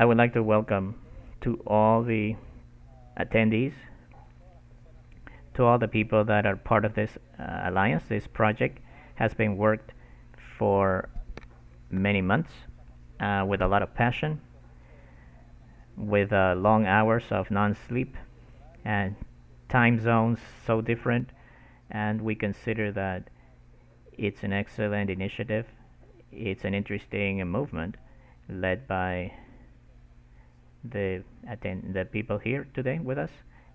I would like to welcome to all the attendees, to all the people that are part of this alliance. This project has been worked for many months with a lot of passion, with long hours of non-sleep and time zones so different, and we consider that it's an excellent initiative. It's an interesting movement led by the people here today with us.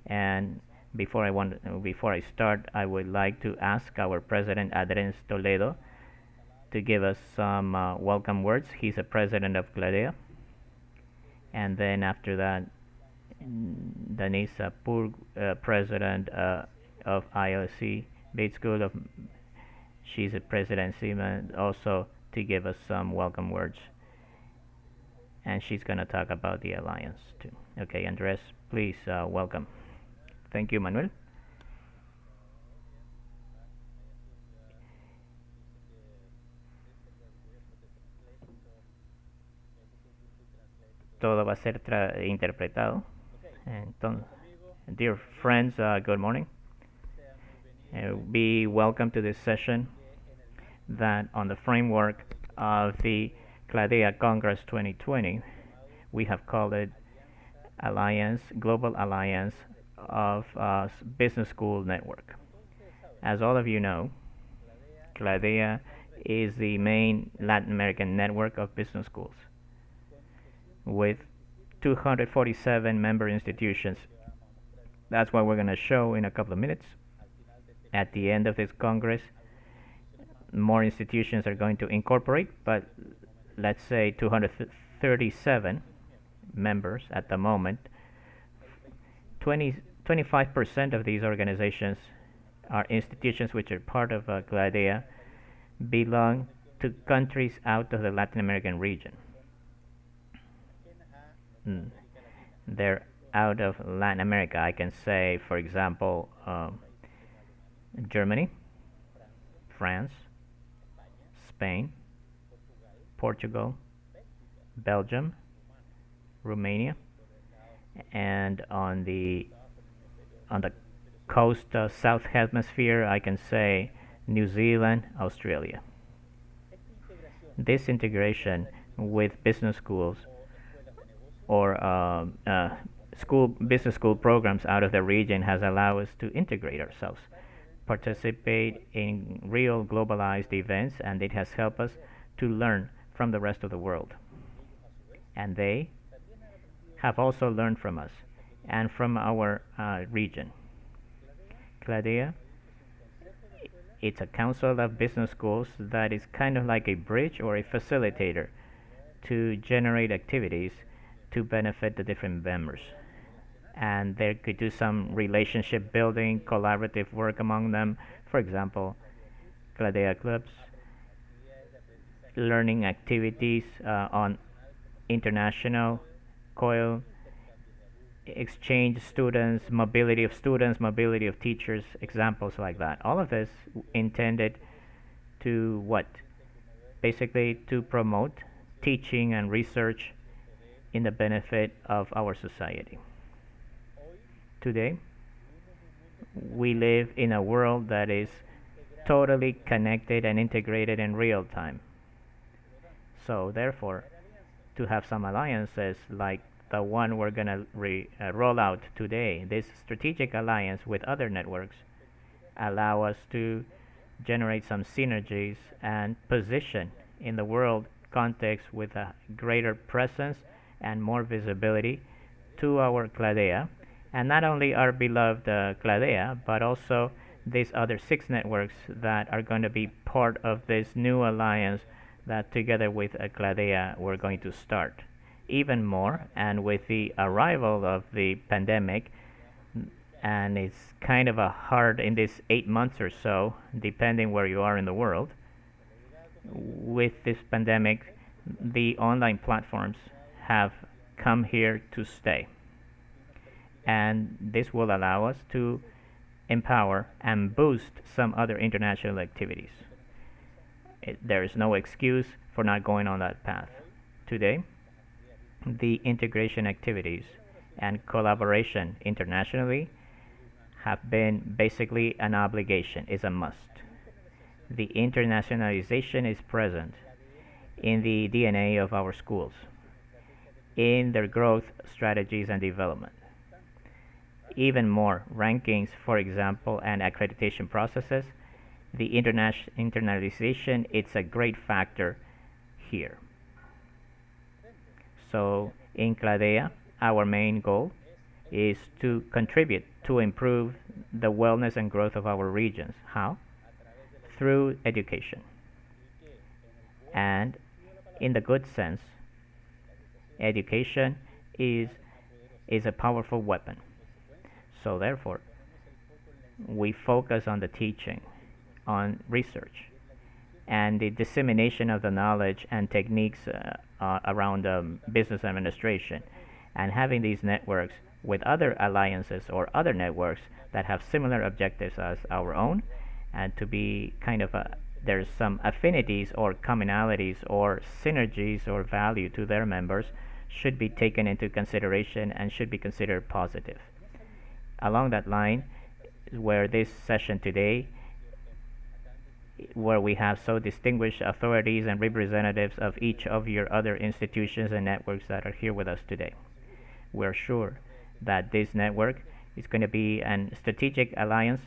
And before I start, I would like to ask our president Adrián Toledo to give us some welcome words. He's a president of Gladea, and then after that, Danisa Pur, president of ILC Bait School of. She's a president also to give us some welcome words, and she's gonna talk about the alliance too. Okay, Andres, please welcome. Thank you, Manuel. Todo va a ser interpretado. Entonces, dear friends, good morning. Be welcome to this session that on the framework of the Cladea Congress 2020, we have called it Global Alliance of Business School Network. As all of you know, Cladea is the main Latin American network of business schools with 247 member institutions. That's what we're going to show in a couple of minutes. At the end of this Congress, more institutions are going to incorporate, but let's say 237 members at the moment. 25% of these organizations are institutions which are part of Gladea, belong to countries out of the Latin American region. They're out of Latin America. I can say, for example, Germany, France, Spain, Portugal, Belgium, Romania, and on the coast south hemisphere, I can say New Zealand, Australia. This integration with business schools or business school programs out of the region has allowed us to integrate ourselves, participate in real globalized events, and it has helped us to learn from the rest of the world. And they have also learned from us and from our region. Cladea, it's a council of business schools that is kind of like a bridge or a facilitator to generate activities to benefit the different members. And they could do some relationship building, collaborative work among them. For example, Cladea clubs, learning activities on international COIL, exchange students, mobility of teachers, examples like that. All of this intended to what? Basically to promote teaching and research in the benefit of our society. Today, we live in a world that is totally connected and integrated in real time. So therefore, to have some alliances like the one we're going to roll out today, this strategic alliance with other networks, allow us to generate some synergies and position in the world context with a greater presence and more visibility to our Cladea, and not only our beloved Cladea, but also these other 6 networks that are going to be part of this new alliance that together with Cladea we're going to start. Even more, and with the arrival of the pandemic, and it's kind of a hard in this 8 months or so, depending where you are in the world, with this pandemic, the online platforms have come here to stay. And this will allow us to empower and boost some other international activities. There is no excuse for not going on that path. Today, The integration activities and collaboration internationally have been basically an obligation, is a must. The internationalization is present in the DNA of our schools, in their growth strategies and development. Even more, rankings, for example, and accreditation processes, the internalization, it's a great factor here. So in Cladea, our main goal is to contribute to improve the wellness and growth of our regions. How? Through education. And in the good sense, education is is a powerful weapon. So therefore, we focus on the teaching, on research, and the dissemination of the knowledge and techniques around business administration, and having these networks with other alliances or other networks that have similar objectives as our own, and to be kind of there's some affinities or commonalities or synergies or value to their members should be taken into consideration and should be considered positive. Along that line, where this session today, where we have so distinguished authorities and representatives of each of your other institutions and networks that are here with us today. We're sure that this network is going to be a strategic alliance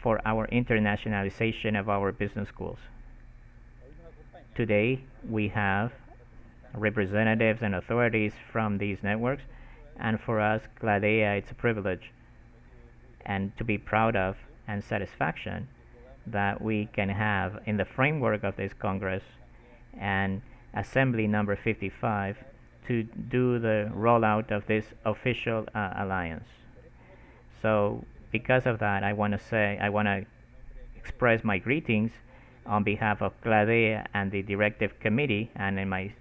for our internationalization of our business schools. Today, we have representatives and authorities from these networks, and for us, Cladea, it's a privilege and to be proud of and satisfaction that we can have in the framework of this Congress and Assembly number 55 to do the rollout of this official alliance. So because of that, I want to express my greetings on behalf of Cladea and the Directive Committee, and in my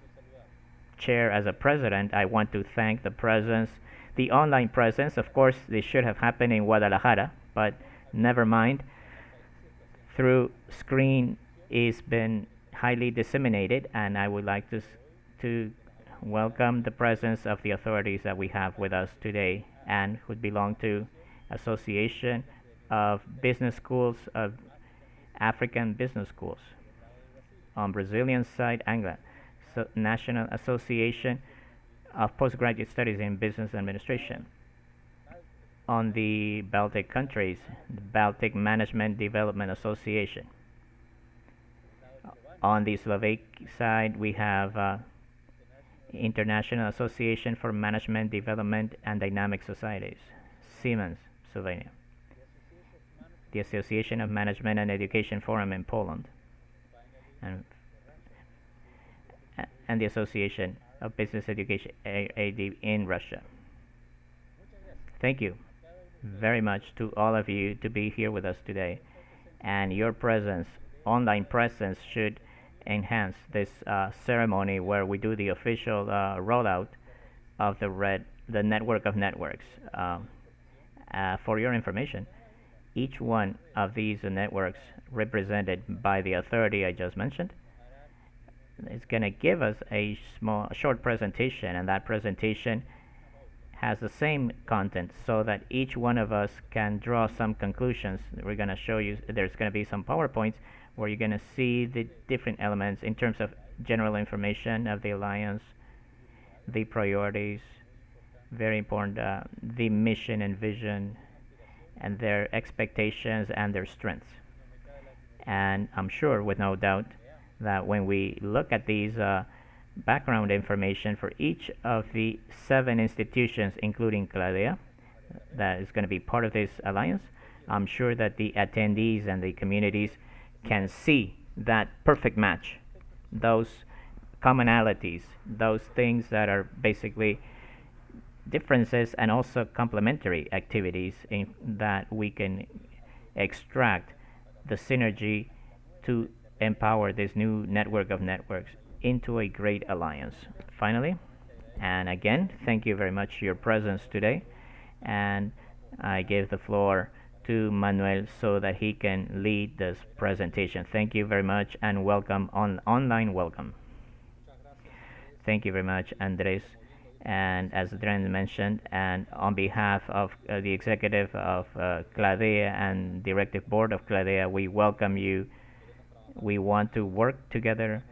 chair as a president, I want to thank the presence, the online presence. Of course, this should have happened in Guadalajara, but never mind. Through screen is been highly disseminated, and I would like to welcome the presence of the authorities that we have with us today and who belong to Association of Business Schools of African Business Schools. On Brazilian side, ANGLA, so National Association of Postgraduate Studies in Business Administration. On the Baltic countries, the Baltic Management Development Association. On the Slovak side, we have International Association for Management Development and Dynamic Societies, Siemens, Slovenia. The Association of Management and Education Forum in Poland, and the Association of Business Education AD in Russia. Thank you very much to all of you to be here with us today, and your presence, online presence, should enhance this ceremony where we do the official rollout of the network of networks. For your information, each one of these networks represented by the authority I just mentioned is going to give us a short presentation, and that presentation has the same content so that each one of us can draw some conclusions. We're going to show you, there's going to be some PowerPoints where you're going to see the different elements in terms of general information of the alliance, the priorities, very important, the mission and vision, and their expectations and their strengths. And I'm sure, with no doubt, that when we look at these background information for each of the 7 institutions, including Cladea, that is going to be part of this alliance, I'm sure that the attendees and the communities can see that perfect match, those commonalities, those things that are basically differences and also complementary activities in that we can extract the synergy to empower this new network of networks into a great alliance. Finally, and again, thank you very much for your presence today, and I give the floor to Manuel so that he can lead this presentation. Thank you very much, and welcome online welcome. Thank you very much, Andres, And as Dren mentioned, and on behalf of the executive of Cladea and directive board of Cladea, we welcome you. We want to work together.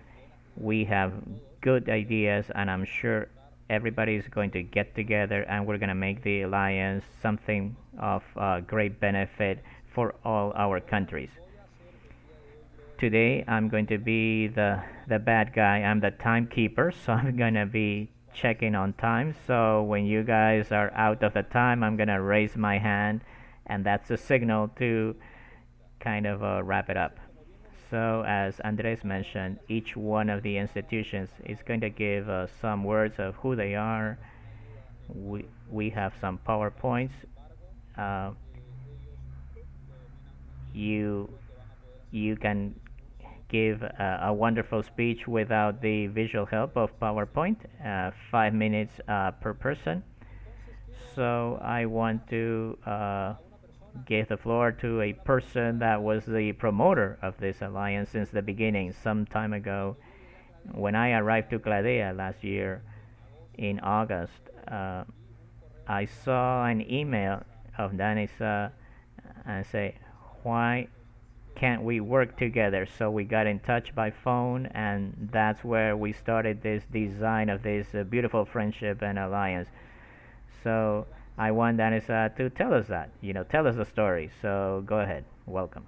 We have good ideas, and I'm sure everybody is going to get together, and we're going to make the alliance something of great benefit for all our countries. Today, I'm going to be the bad guy. I'm the timekeeper, so I'm going to be checking on time. So when you guys are out of the time, I'm going to raise my hand, and that's a signal to kind of wrap it up. So, as Andres mentioned, each one of the institutions is going to give some words of who they are. We have some PowerPoints. Uh, you you can give a wonderful speech without the visual help of PowerPoint. 5 minutes per person. So I want to give the floor to a person that was the promoter of this alliance since the beginning, some time ago. When I arrived to Cladea last year in August, I saw an email of Danisa and say, why can't we work together? So we got in touch by phone, and that's where we started this design of this beautiful friendship and alliance. So I want Danisa to tell us that, tell us the story. So go ahead. Welcome.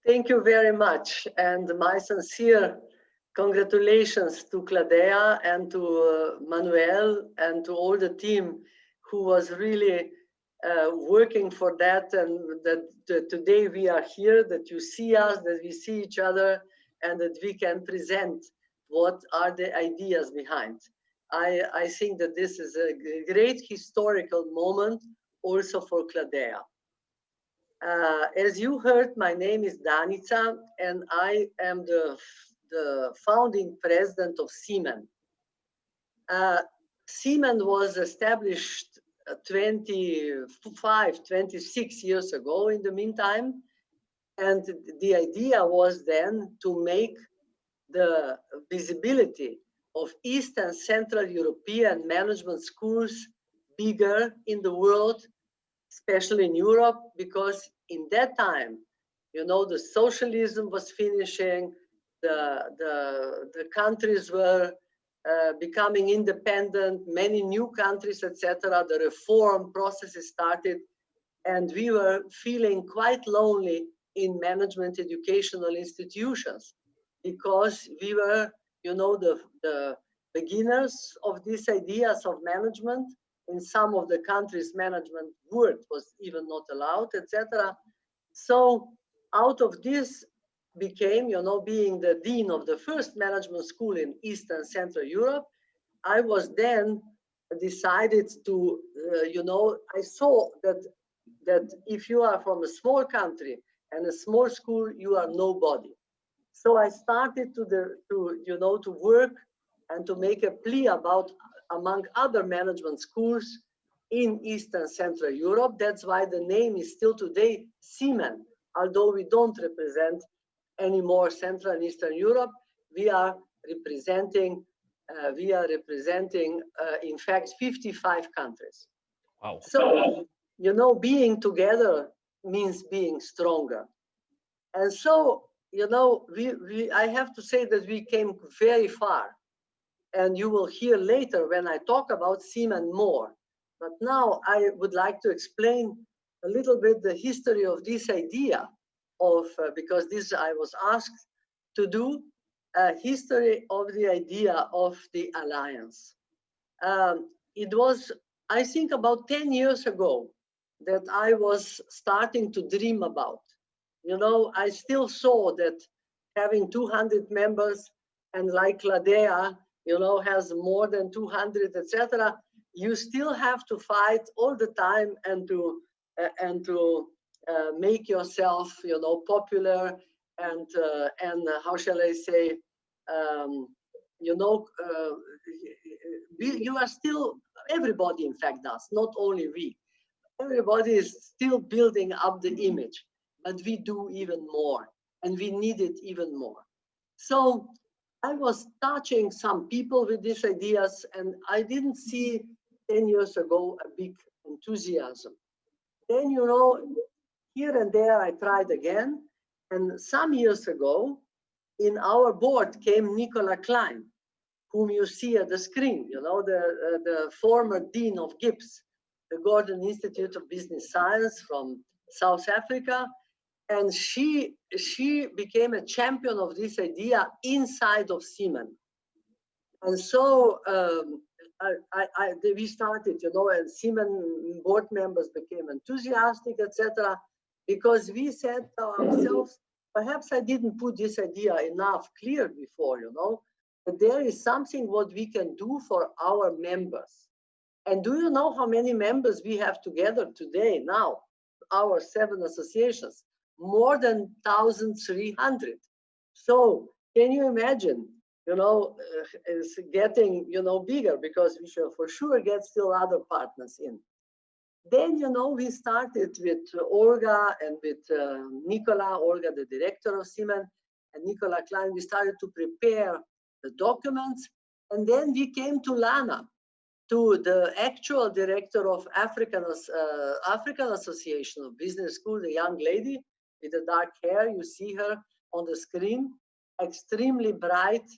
Thank you very much, and my sincere congratulations to Cladea and to Manuel and to all the team who was really working for that, and that today we are here, that you see us, that we see each other, and that we can present what are the ideas behind. I think that this is a great historical moment also for Cladea. As you heard, my name is Danica, and I am the founding president of Siemens. Siemens was established 25, 26 years ago in the meantime. And the idea was then to make the visibility of East and Central European management schools bigger in the world, especially in Europe, because in that time, the socialism was finishing, the countries were becoming independent, many new countries, etc. The reform processes started, and we were feeling quite lonely in management educational institutions because we were, the beginners of these ideas of management. In some of the countries, management word was even not allowed, etc. So out of this became, being the dean of the first management school in Eastern and Central Europe, I was then decided to, I saw that if you are from a small country and a small school, you are nobody. So I started to work and to make a plea about, among other management schools in Eastern Central Europe. That's why the name is still today Siemens. Although we don't represent anymore Central and Eastern Europe, we are representing, in fact, 55 countries. Wow. So, being together means being stronger. And so, I have to say that we came very far. And you will hear later when I talk about Siemens more. But now I would like to explain a little bit the history of this idea of, because this I was asked to do, a history of the idea of the alliance. It was, I think, about 10 years ago that I was starting to dream about. I still saw that having 200 members and like Cladea, has more than 200, etc. You still have to fight all the time and to make yourself, popular and how shall I say, um, you know, uh, you are still, everybody in fact does, not only we. Everybody is still building up the image, but we do even more, and we need it even more. So I was touching some people with these ideas, and I didn't see 10 years ago a big enthusiasm. Then, here and there I tried again. And some years ago, in our board came Nicola Klein, whom you see at the screen, the former dean of GIBS, the Gordon Institute of Business Science from South Africa. And she became a champion of this idea inside of Siemens. And so we started, and Siemens board members became enthusiastic, etc., because we said to ourselves, perhaps I didn't put this idea enough clear before, but there is something what we can do for our members. And do you know how many members we have together today now? Our 7 associations, more than 1,300. So can you imagine? Is getting bigger, because we shall for sure get still other partners in. Then we started with Olga and with Nicola, Olga the director of Siemens, and Nicola Klein. We started to prepare the documents, and then we came to Lana, to the actual director of African Association of Business School, the young lady with the dark hair. You see her on the screen, extremely bright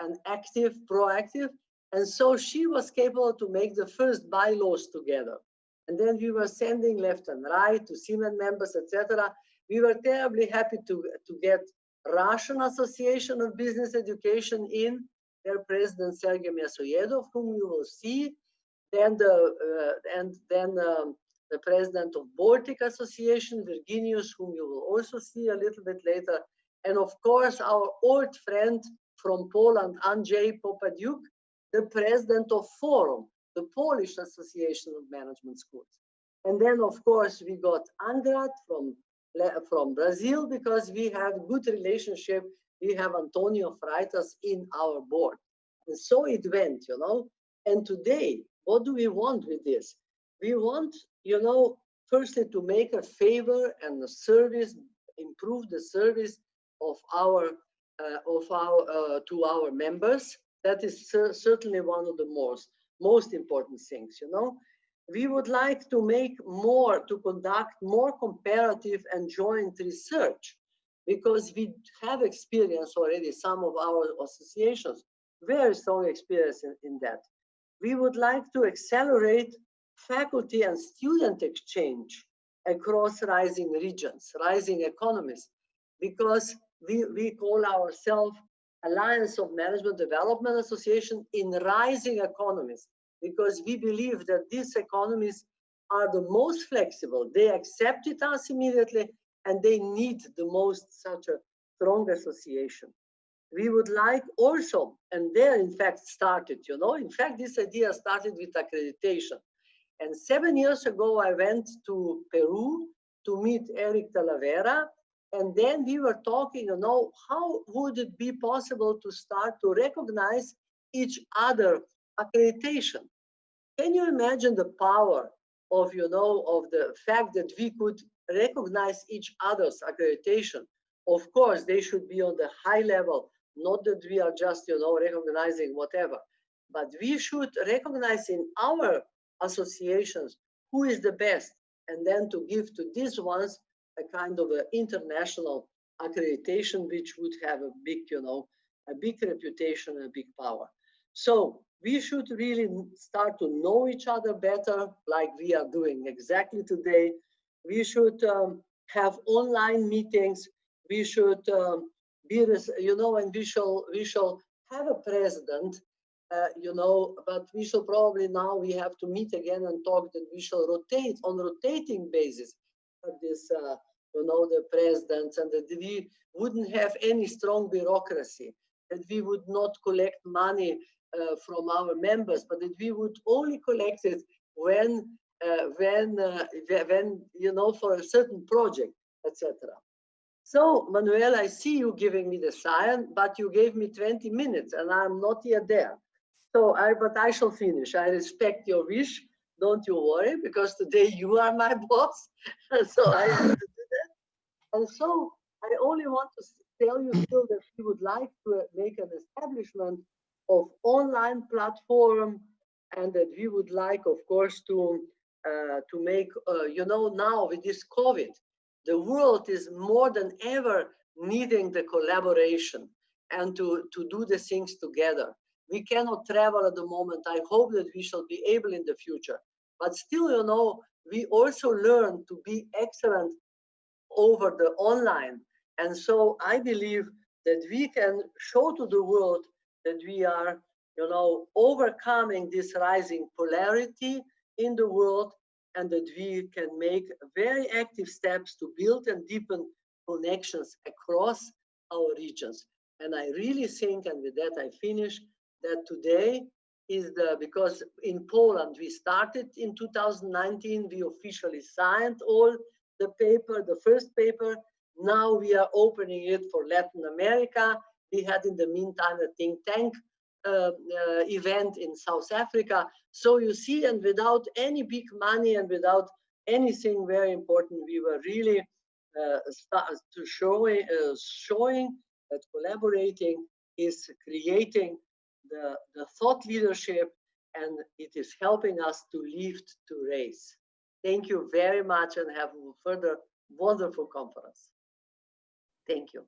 and active, proactive. And so she was capable to make the first bylaws together. And then we were sending left and right to Siemens members, etc. We were terribly happy to get Russian Association of Business Education in, their president Sergei Myasuyedov, whom you will see, then the president of Baltic Association, Virginius, whom you will also see a little bit later, and of course our old friend from Poland, Andrzej Popadiuk, the president of Forum, the Polish Association of Management Schools. And then of course we got Angrat from Brazil, because we have good relationship. We have Antonio Freitas in our board. And so it went, And today, what do we want with this? We want, firstly to make a favor and a service, improve the service of our to our members. That is certainly one of the most important things, We would like to conduct more comparative and joint research, because we have experience already, some of our associations, very strong experience in that. We would like to accelerate faculty and student exchange across rising regions, rising economies, because we call ourselves Alliance of Management Development Association in rising economies, because we believe that these economies are the most flexible. They accepted us immediately, and they need the most such a strong association. We would like also, and there in fact started, in fact this idea started with accreditation. And 7 years ago I went to Peru to meet Eric Talavera, and then we were talking, how would it be possible to start to recognize each other accreditation? Can you imagine the power of, of the fact that we could recognize each other's accreditation? Of course, they should be on the high level, not that we are just, recognizing whatever, but we should recognize in our associations who is the best, and then to give to these ones a kind of an international accreditation, which would have a big, a big reputation and a big power. So we should really start to know each other better, like we are doing exactly today. We should have online meetings. We should be, and we shall have a president, but we shall probably now we have to meet again and talk that we shall rotate on rotating basis this, the presidents, and that we wouldn't have any strong bureaucracy, that we would not collect money from our members, but that we would only collect it when for a certain project, etc. So, Manuel, I see you giving me the sign, but you gave me 20 minutes and I'm not yet there. So, but I shall finish. I respect your wish. Don't you worry, because today you are my boss. So I have to do that. And so I only want to tell you still that we would like to make an establishment of online platform, and that we would like, of course, to make, now with this COVID, the world is more than ever needing the collaboration and to do the things together. We cannot travel at the moment. I hope that we shall be able in the future. But still, we also learn to be excellent over the online. And so I believe that we can show to the world that we are, overcoming this rising polarity in the world, and that we can make very active steps to build and deepen connections across our regions. And I really think, and with that I finish, that today is because in Poland we started in 2019, we officially signed all the first paper. Now we are opening it for Latin America. We had in the meantime a think tank event in South Africa. So you see, and without any big money and without anything very important, we were really showing that collaborating is creating the thought leadership, and it is helping us to lift to raise. Thank you very much, and have a further wonderful conference. Thank you.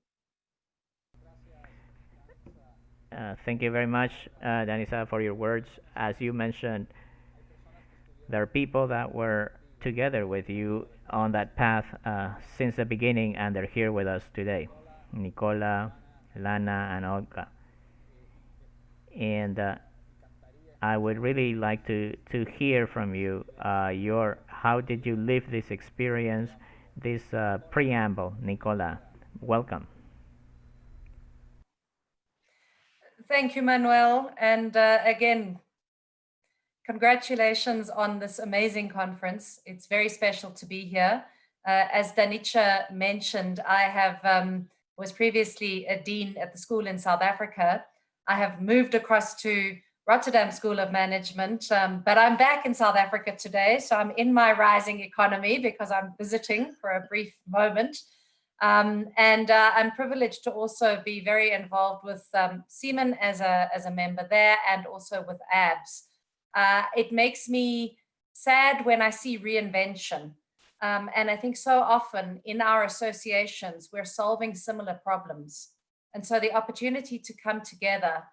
Thank you very much, Danisa, for your words. As you mentioned, there are people that were together with you on that path since the beginning, and they're here with us today. Nicola, Lana, and Olga. And I would really like to hear from you how did you live this experience, this preamble. Nicola, welcome. Thank you, Manuel. And again, congratulations on this amazing conference. It's very special to be here. As Danica mentioned, I was previously a dean at the school in South Africa. I have moved across to Rotterdam School of Management, but I'm back in South Africa today. So I'm in my rising economy because I'm visiting for a brief moment. And I'm privileged to also be very involved with Seaman as a member there, and also with ABS. It makes me sad when I see reinvention. And I think so often in our associations, we're solving similar problems. And so the opportunity to come together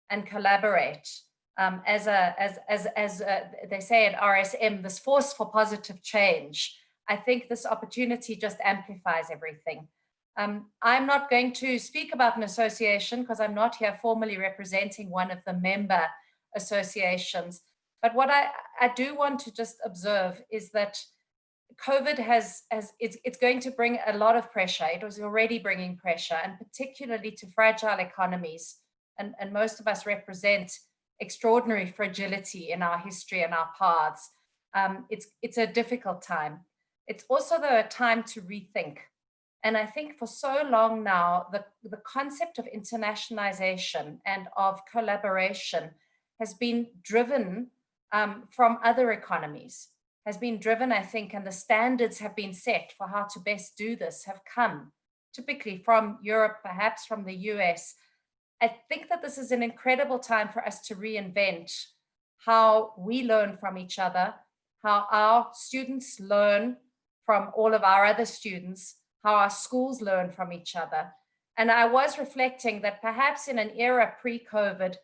and collaborate, as they say at RSM, this force for positive change, I think this opportunity just amplifies everything. I'm not going to speak about an association because I'm not here formally representing one of the member associations. But what I do want to just observe is that COVID it's going to bring a lot of pressure. It was already bringing pressure, and particularly to fragile economies. And most of us represent extraordinary fragility in our history and our paths. It's a difficult time. It's also, though, a time to rethink. And I think for so long now, the concept of internationalization and of collaboration has been driven from other economies, has been driven, I think, and the standards have been set for how to best do this have come typically from Europe, perhaps from the US. I think that this is an incredible time for us to reinvent how we learn from each other, how our students learn from all of our other students, how our schools learn from each other. And I was reflecting that perhaps in an era pre-COVID,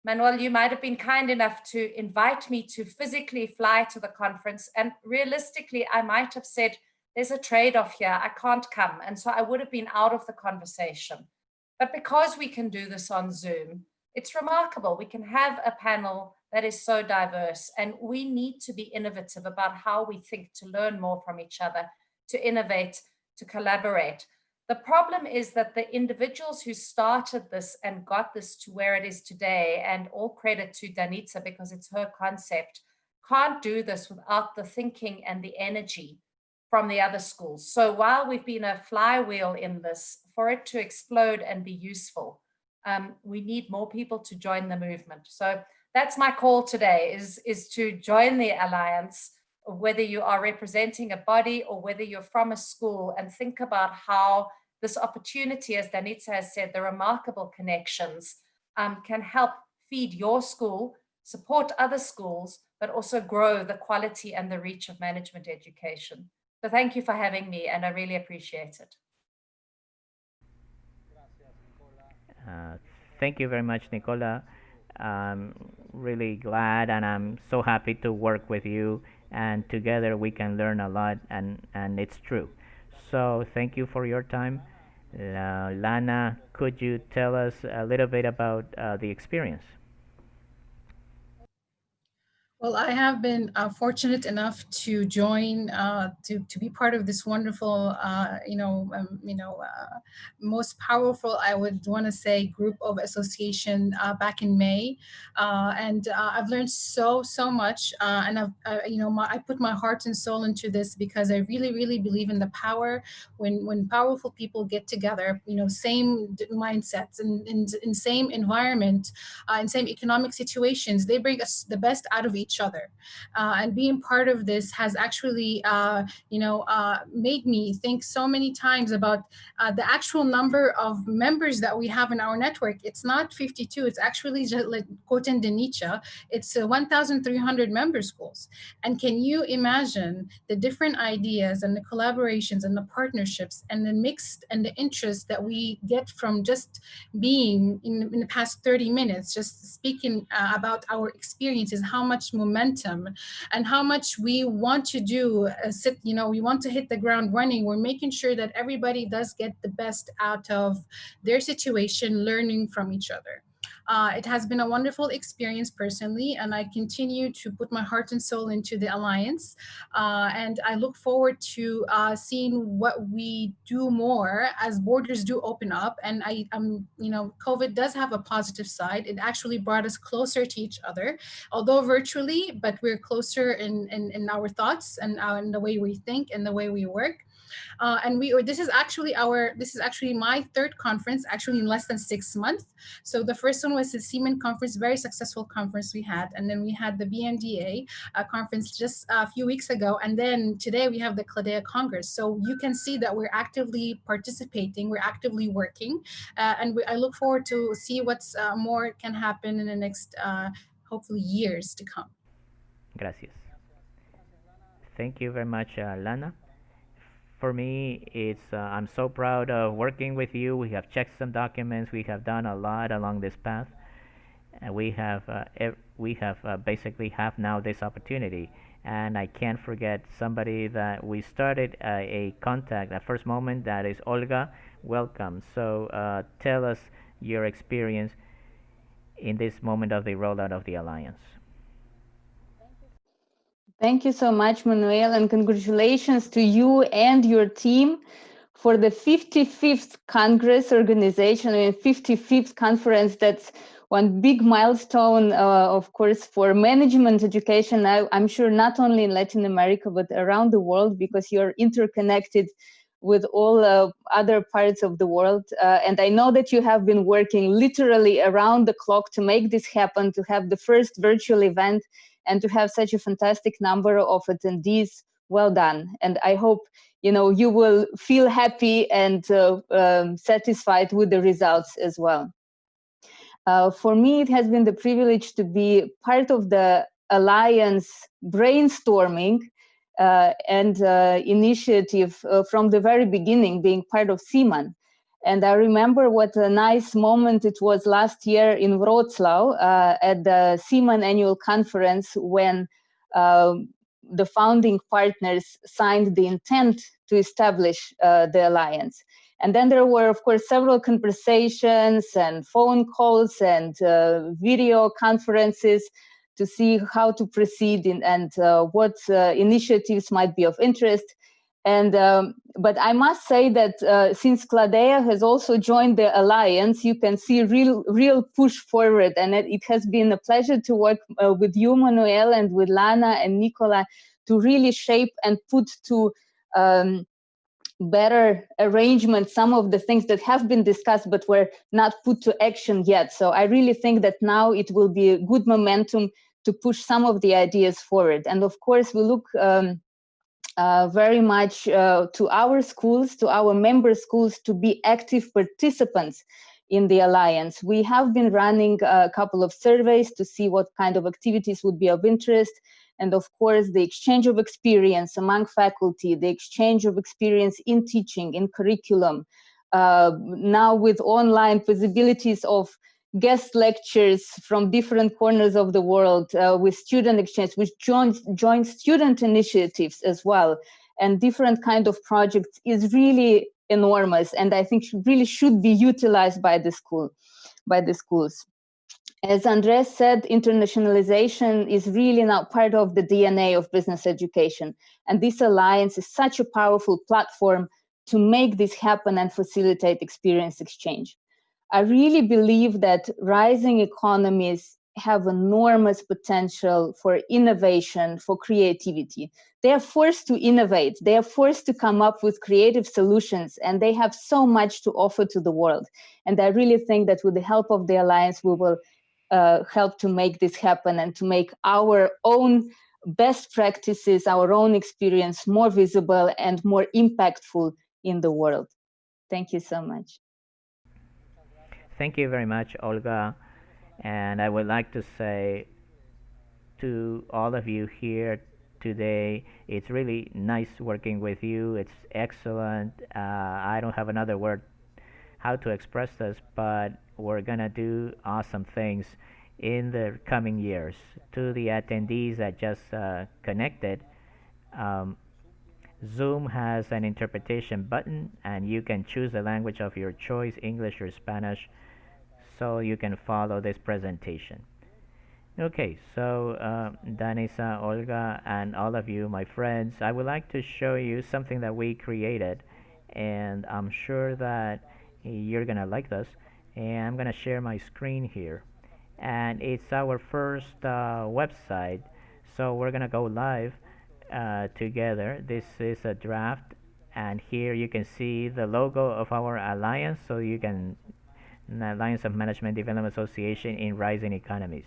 Manuel, you might have been kind enough to invite me to physically fly to the conference. And realistically, I might have said, there's a trade-off here, I can't come. And so I would have been out of the conversation. But because we can do this on Zoom, it's remarkable. We can have a panel that is so diverse, and we need to be innovative about how we think, to learn more from each other, to innovate, to collaborate. The problem is that the individuals who started this and got this to where it is today, and all credit to Danica because it's her concept, can't do this without the thinking and the energy from the other schools. So while we've been a flywheel in this, for it to explode and be useful, we need more people to join the movement. So that's my call today, is to join the Alliance, whether you are representing a body or whether you're from a school, and think about how this opportunity, as Danica has said, the remarkable connections can help feed your school, support other schools, but also grow the quality and the reach of management education. So thank you for having me, and I really appreciate it. Uh, Thank you very much, Nicola. I'm really glad and I'm so happy to work with you, and together we can learn a lot, and it's true. So thank you for your time. Lana, could you tell us a little bit about the experience? Well, I have been fortunate enough to join, to be part of this wonderful, most powerful, I would want to say, group of association back in May, and I've learned so much, and I put my heart and soul into this because I really believe in the power when powerful people get together, same mindsets and in same environment, in same economic situations, they bring us the best out of each other. And being part of this has actually, made me think so many times about the actual number of members that we have in our network. It's not 52, it's actually just like Koten Denicha, it's 1,300 member schools. And can you imagine the different ideas and the collaborations and the partnerships and the mixed and the interest that we get from just being in the past 30 minutes, just speaking about our experiences, how much momentum and how much we want to do, we want to hit the ground running. We're making sure that everybody does get the best out of their situation, learning from each other. It has been a wonderful experience personally, and I continue to put my heart and soul into the Alliance. And I look forward to seeing what we do more as borders do open up. And COVID does have a positive side. It actually brought us closer to each other, although virtually, but we're closer in our thoughts and in the way we think and the way we work. This is actually my third conference, actually in less than 6 months. So the first one was the Siemens conference, very successful conference we had, and then we had the BMDA conference just a few weeks ago, and then today we have the Cladea Congress. So you can see that we're actively participating, we're actively working, I look forward to see what's more can happen in the next hopefully years to come. Gracias. Thank you very much, Lana. For me, I'm so proud of working with you. We have checked some documents. We have done a lot along this path, and we have basically have now this opportunity. And I can't forget somebody that we started a contact at first moment. That is Olga. Welcome. So tell us your experience in this moment of the rollout of the alliance. Thank you so much, Manuel, and congratulations to you and your team for the 55th Congress organization and 55th conference. That's one big milestone, of course, for management education. I'm sure not only in Latin America, but around the world, because you're interconnected with all other parts of the world. And I know that you have been working literally around the clock to make this happen, to have the first virtual event, and to have such a fantastic number of attendees. Well done. And I hope you will feel happy and satisfied with the results as well. For me, it has been the privilege to be part of the Alliance brainstorming and initiative from the very beginning, being part of CIMAN. And I remember what a nice moment it was last year in Wrocław at the CIMAN annual conference, when the founding partners signed the intent to establish the Alliance. And then there were, of course, several conversations and phone calls and video conferences to see how to proceed and what initiatives might be of interest. And but I must say that since Cladea has also joined the Alliance, you can see real push forward. And it has been a pleasure to work with you, Manuel, and with Lana and Nicola to really shape and put to better arrangement some of the things that have been discussed but were not put to action yet. So I really think that now it will be a good momentum to push some of the ideas forward. And of course, we look very much to our schools, to our member schools, to be active participants in the alliance. We have been running a couple of surveys to see what kind of activities would be of interest. And of course, the exchange of experience among faculty, the exchange of experience in teaching, in curriculum, now with online possibilities of guest lectures from different corners of the world, with student exchange, with joint student initiatives as well, and different kind of projects is really enormous, and I think really should be utilized by the schools. As Andres said, internationalization is really now part of the DNA of business education, and this alliance is such a powerful platform to make this happen and facilitate experience exchange. I really believe that rising economies have enormous potential for innovation, for creativity. They are forced to innovate. They are forced to come up with creative solutions, and they have so much to offer to the world. And I really think that with the help of the Alliance, we will help to make this happen and to make our own best practices, our own experience more visible and more impactful in the world. Thank you so much. Thank you very much, Olga. And I would like to say to all of you here today, it's really nice working with you. It's excellent. I don't have another word how to express this, but we're gonna do awesome things in the coming years. To the attendees that just connected, um, Zoom has an interpretation button, and you can choose the language of your choice, English or Spanish, so you can follow this presentation. Okay, so Danisa, Olga, and all of you, my friends, I would like to show you something that we created, and I'm sure that you're gonna like this. And I'm gonna share my screen here, and it's our first website. So we're gonna go live together. This is a draft, and here you can see the logo of our alliance. So you can Alliance of Management Development Association in Rising Economies.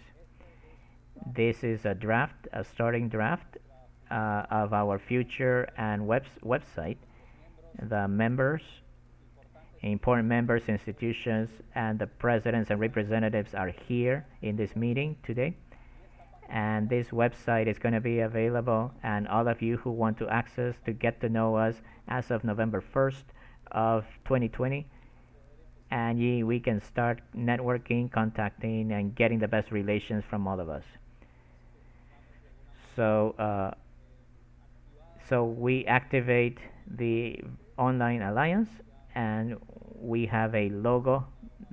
This is a draft, a starting draft of our future and website. The members, important members, institutions, and the presidents and representatives are here in this meeting today. And this website is going to be available, and all of you who want to access to get to know us as of November 1st of 2020, and we can start networking, contacting, and getting the best relations from all of us. So, so we activate the online alliance, and we have a logo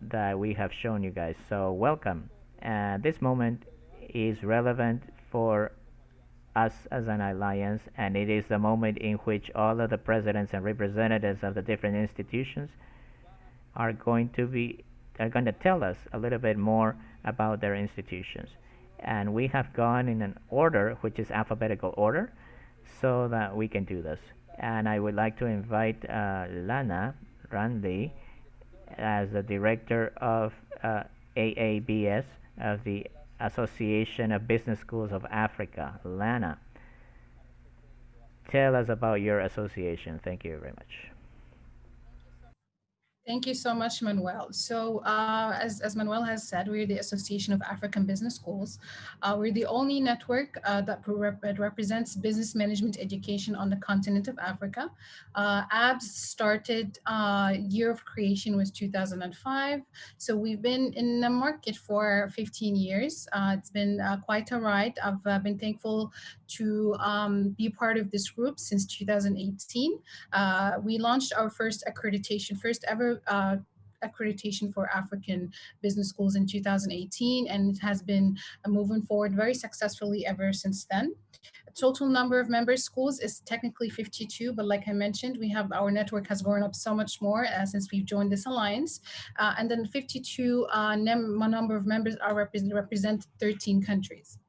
that we have shown you guys. So welcome. This moment is relevant for us as an alliance, and it is the moment in which all of the presidents and representatives of the different institutions are going to tell us a little bit more about their institutions. And we have gone in an order which is alphabetical order so that we can do this. And I would like to invite Lana Randy as the director of AABS, of the Association of Business Schools of Africa. Lana, tell us about your association. Thank you very much. Thank you so much, Manuel. So, as Manuel has said, we're the Association of African Business Schools. We're the only network that represents business management education on the continent of Africa. ABS started, year of creation was 2005. So we've been in the market for 15 years. It's been quite a ride. I've been thankful to be part of this group since 2018. We launched our first accreditation, first ever accreditation for African business schools in 2018, and it has been moving forward very successfully ever since then. The total number of member schools is technically 52, but like I mentioned, we have our network has grown up so much more since we've joined this alliance. And then 52 number of members are represent 13 countries.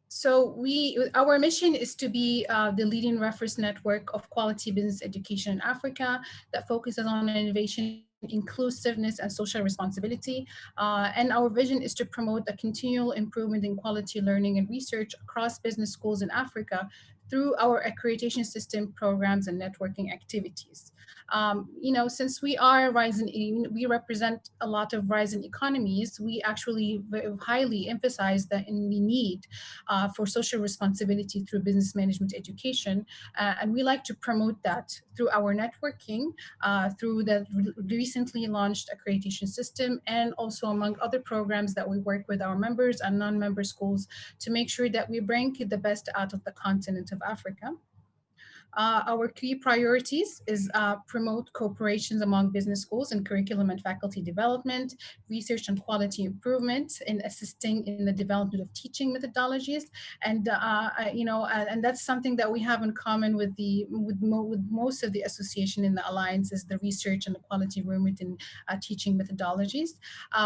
So our mission is to be the leading reference network of quality business education in Africa that focuses on innovation inclusiveness, and social responsibility. And our vision is to promote a continual improvement in quality learning and research across business schools in Africa through our accreditation system, programs, and networking activities. Since we are we represent a lot of rising economies, we actually highly emphasize the need for social responsibility through business management education. And we like to promote that through our networking, through the recently launched accreditation system, and also among other programs that we work with our members and non-member schools to make sure that we bring the best out of the continent of Africa. Our key priorities is promote cooperations among business schools and curriculum and faculty development, research and quality improvement in assisting in the development of teaching methodologies. And, and that's something that we have in common with most of the association in the Alliance is the research and the quality improvement in teaching methodologies.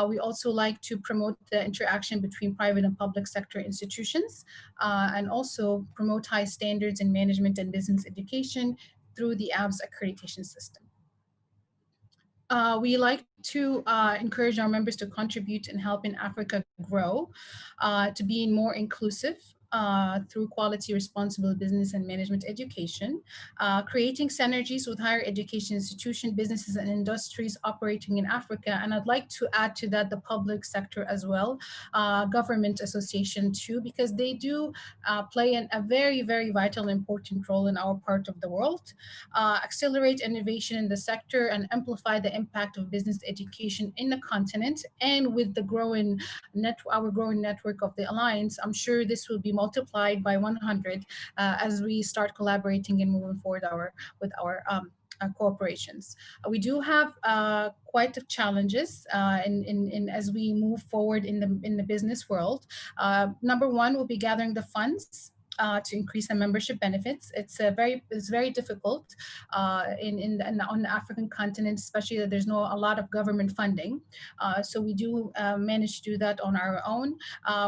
We also like to promote the interaction between private and public sector institutions, and also promote high standards in management and business education through the ABS accreditation system. We like to encourage our members to contribute and help in Africa grow, to be more inclusive, through quality, responsible business and management education, creating synergies with higher education institutions, businesses and industries operating in Africa. And I'd like to add to that the public sector as well, government association too, because they do play a very, very vital, important role in our part of the world, accelerate innovation in the sector and amplify the impact of business education in the continent. And with the our growing network of the Alliance, I'm sure this will be multiplied by 100 as we start collaborating and moving forward with our cooperations. We do have quite a challenges as we move forward in the business world. Number one, we'll be gathering the funds to increase the membership benefits. It's very difficult on the African continent, especially that there's a lot of government funding. So we do manage to do that on our own.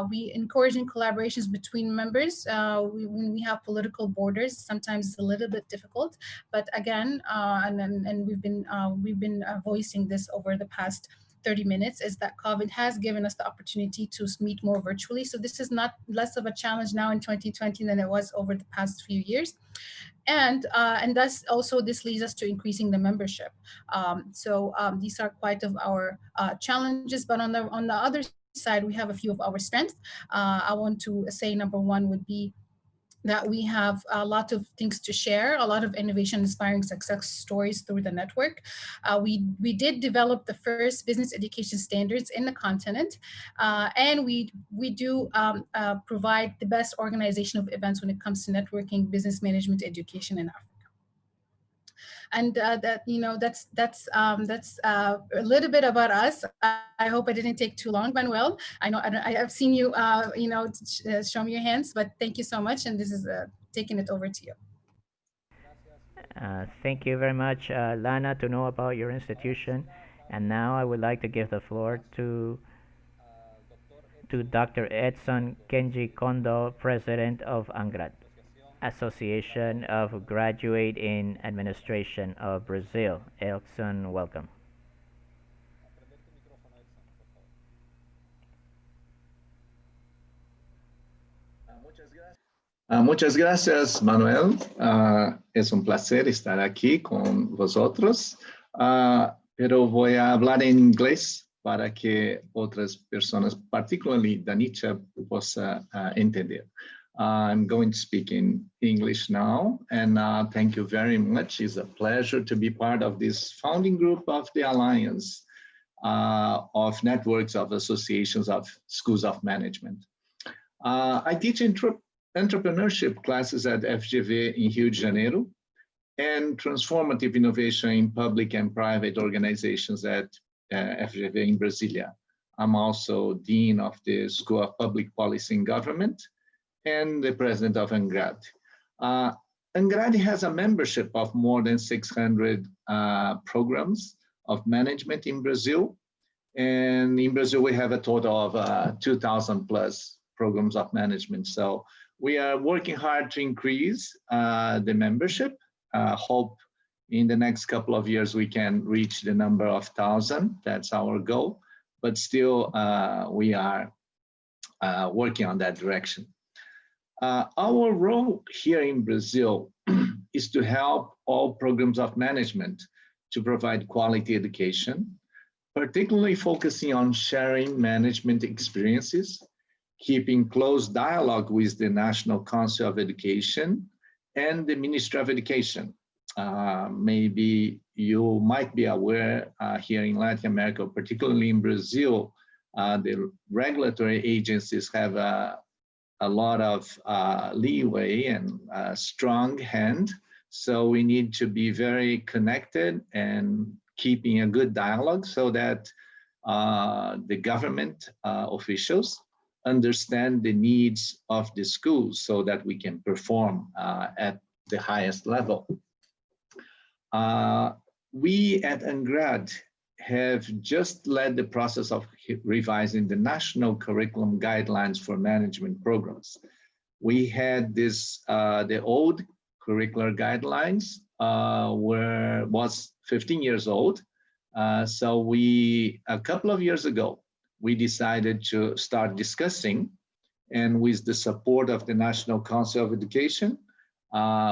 We encouraging collaborations between members. When we have political borders, sometimes it's a little bit difficult. But again, and we've been voicing this over the past 30 minutes, is that COVID has given us the opportunity to meet more virtually. So this is not less of a challenge now in 2020 than it was over the past few years. And thus also this leads us to increasing the membership. These are quite of our challenges, but on the other side, we have a few of our strengths. I want to say number one would be that we have a lot of things to share, a lot of innovation, inspiring success stories through the network. We did develop the first business education standards in the continent, and we do provide the best organization of events when it comes to networking, business management, education in Africa. And that's a little bit about us. I hope I didn't take too long, Manuel. I know I have seen you, show me your hands, but thank you so much. And this is taking it over to you. Thank you very much, Lana, to know about your institution. And now I would like to give the floor to Dr. Edson Kenji Kondo, President of ANGRAD, Association of Graduate in Administration of Brazil. Edson, welcome. Muchas gracias, Manuel. Es un placer estar aquí con vosotros, pero voy a hablar en inglés para que otras personas, particularly Danica, pueda entender. I'm going to speak in English now, and thank you very much. It's a pleasure to be part of this founding group of the Alliance of Networks of Associations of Schools of Management. I teach entrepreneurship classes at FGV in Rio de Janeiro and transformative innovation in public and private organizations at FGV in Brasilia. I'm also Dean of the School of Public Policy and Government and the president of ANGRAD. ANGRAD has a membership of more than 600 programs of management in Brazil. And in Brazil, we have a total of 2,000 plus programs of management. So we are working hard to increase the membership. Hope In the next couple of years, we can reach the number of 1,000. That's our goal. But still, we are working on that direction. Our role here in Brazil is to help all programs of management to provide quality education, particularly focusing on sharing management experiences, keeping close dialogue with the National Council of Education and the Ministry of Education. Maybe you might be aware here in Latin America, particularly in Brazil, the regulatory agencies have a lot of leeway and a strong hand. So we need to be very connected and keeping a good dialogue so that the government officials understand the needs of the schools so that we can perform at the highest level. We at UNGRAD have just led the process of revising the national curriculum guidelines for management programs. We had this, the old curricular guidelines was 15 years old. So a couple of years ago, we decided to start discussing, and with the support of the National Council of Education,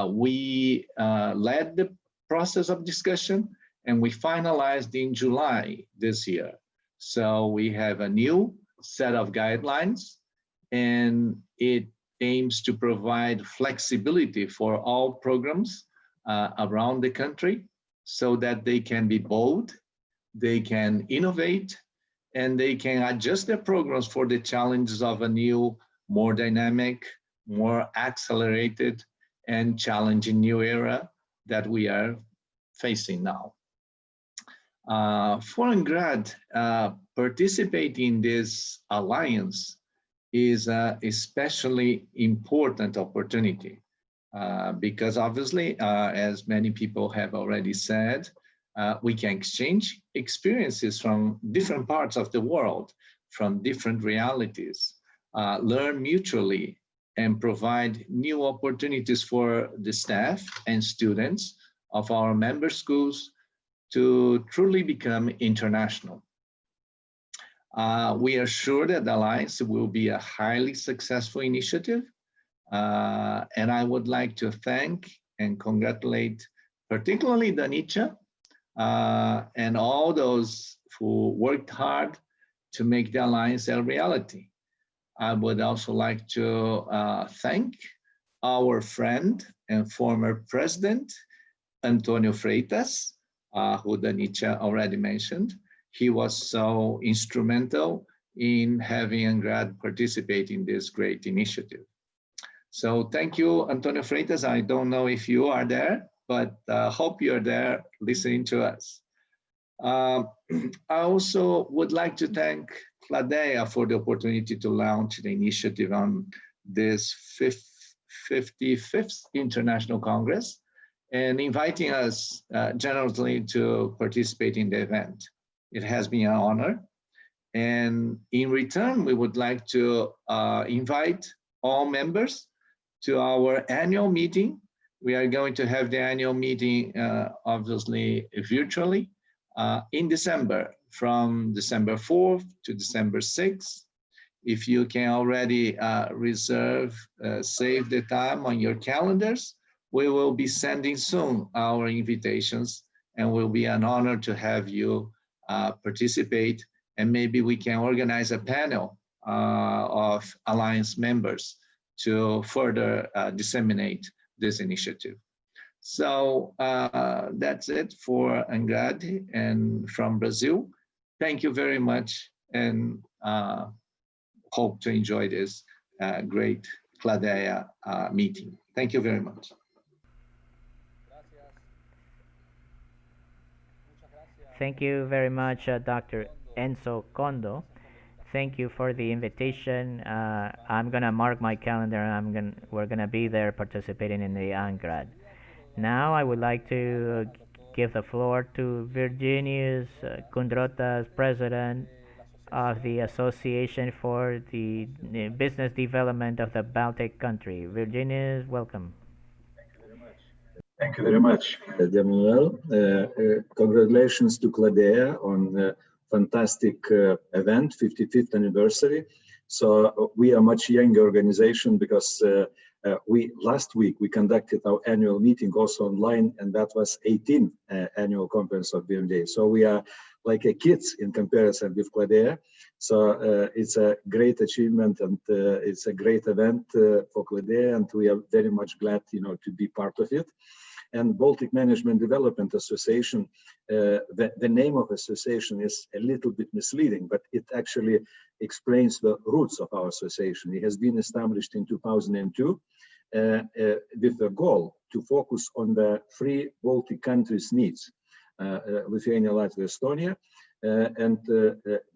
we led the process of discussion, and we finalized in July this year. So we have a new set of guidelines, and it aims to provide flexibility for all programs around the country so that they can be bold, they can innovate, and they can adjust their programs for the challenges of a new, more dynamic, more accelerated, and challenging new era that we are facing now. For UNGRAD, participating in this alliance is an especially important opportunity because obviously, as many people have already said, we can exchange experiences from different parts of the world, from different realities, learn mutually, and provide new opportunities for the staff and students of our member schools to truly become international. We are sure that the Alliance will be a highly successful initiative, and I would like to thank and congratulate particularly Danica and all those who worked hard to make the Alliance a reality. I would also like to thank our friend and former president, Antonio Freitas, who Danica already mentioned. He was so instrumental in having UNGRAD participate in this great initiative. So thank you, Antonio Freitas. I don't know if you are there, but hope you're there listening to us. I also would like to thank Cladea for the opportunity to launch the initiative on this 55th International Congress and inviting us generously to participate in the event. It has been an honor. And in return, we would like to invite all members to our annual meeting. We are going to have the annual meeting, obviously, virtually in December, from December 4th to December 6th. If you can already reserve, save the time on your calendars, we will be sending soon our invitations, and it will be an honor to have you participate, and maybe we can organize a panel of Alliance members to further disseminate this initiative. So that's it for UNGRAD and from Brazil. Thank you very much, and hope to enjoy this great Cladea meeting. Thank you very much. Thank you very much, Dr. Enzo Kondo. Thank you for the invitation. I'm gonna mark my calendar, and we're gonna be there participating in the UNGRAD. Now I would like to give the floor to Virginius Kundrotas, President of the Association for the Business Development of the Baltic Country. Virginius, welcome. Thank you very much, Manuel. Congratulations to Cladea on a fantastic event, 55th anniversary. So we are a much younger organization because last week we conducted our annual meeting also online, and that was 18th annual conference of BMJ. So we are like a kids in comparison with Cladea. So it's a great achievement, and it's a great event for Cladea, and we are very much glad, to be part of it. And Baltic Management Development Association, the name of association is a little bit misleading, but it actually explains the roots of our association. It has been established in 2002 with the goal to focus on the three Baltic countries' needs, Lithuania, Latvia, Estonia, and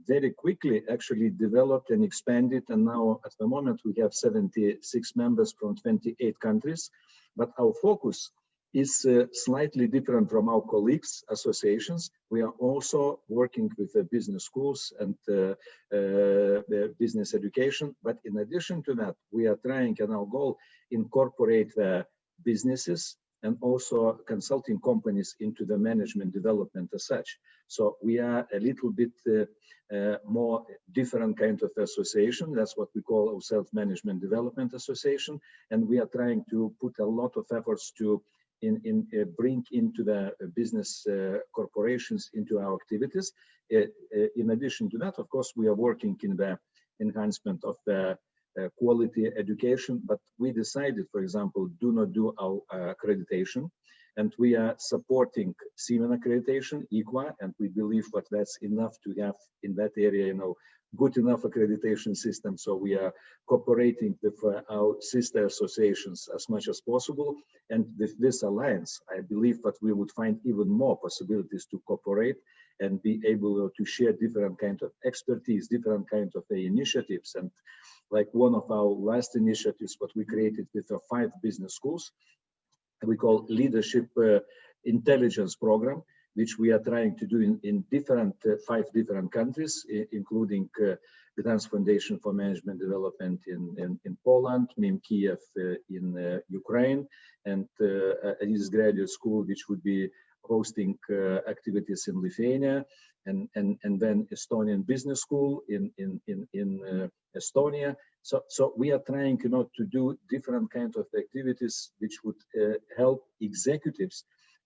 very quickly actually developed and expanded. And now at the moment we have 76 members from 28 countries, but our focus is slightly different from our colleagues' associations. We are also working with the business schools and the business education. But in addition to that, we are trying, and our goal, incorporate the businesses and also consulting companies into the management development as such. So we are a little bit more different kind of association. That's what we call our self-management development association. And we are trying to put a lot of efforts to bring into the business corporations into our activities. In addition to that, of course, we are working in the enhancement of the quality education, but we decided, for example, do not do our accreditation, and we are supporting Siemens accreditation, EQA, and we believe that that's enough to have in that area, good enough accreditation system. So we are cooperating with our sister associations as much as possible. And with this alliance, I believe that we would find even more possibilities to cooperate and be able to share different kinds of expertise, different kinds of initiatives. And like one of our last initiatives, what we created with the 5 business schools, we call Leadership Intelligence Program, which we are trying to do in 5 different countries, including Gdansk Foundation for Management Development in Poland, MIM Kiev in Ukraine, and this graduate school, which would be hosting activities in Lithuania, and then Estonian Business School in Estonia. So we are trying, to do different kinds of activities which would help executives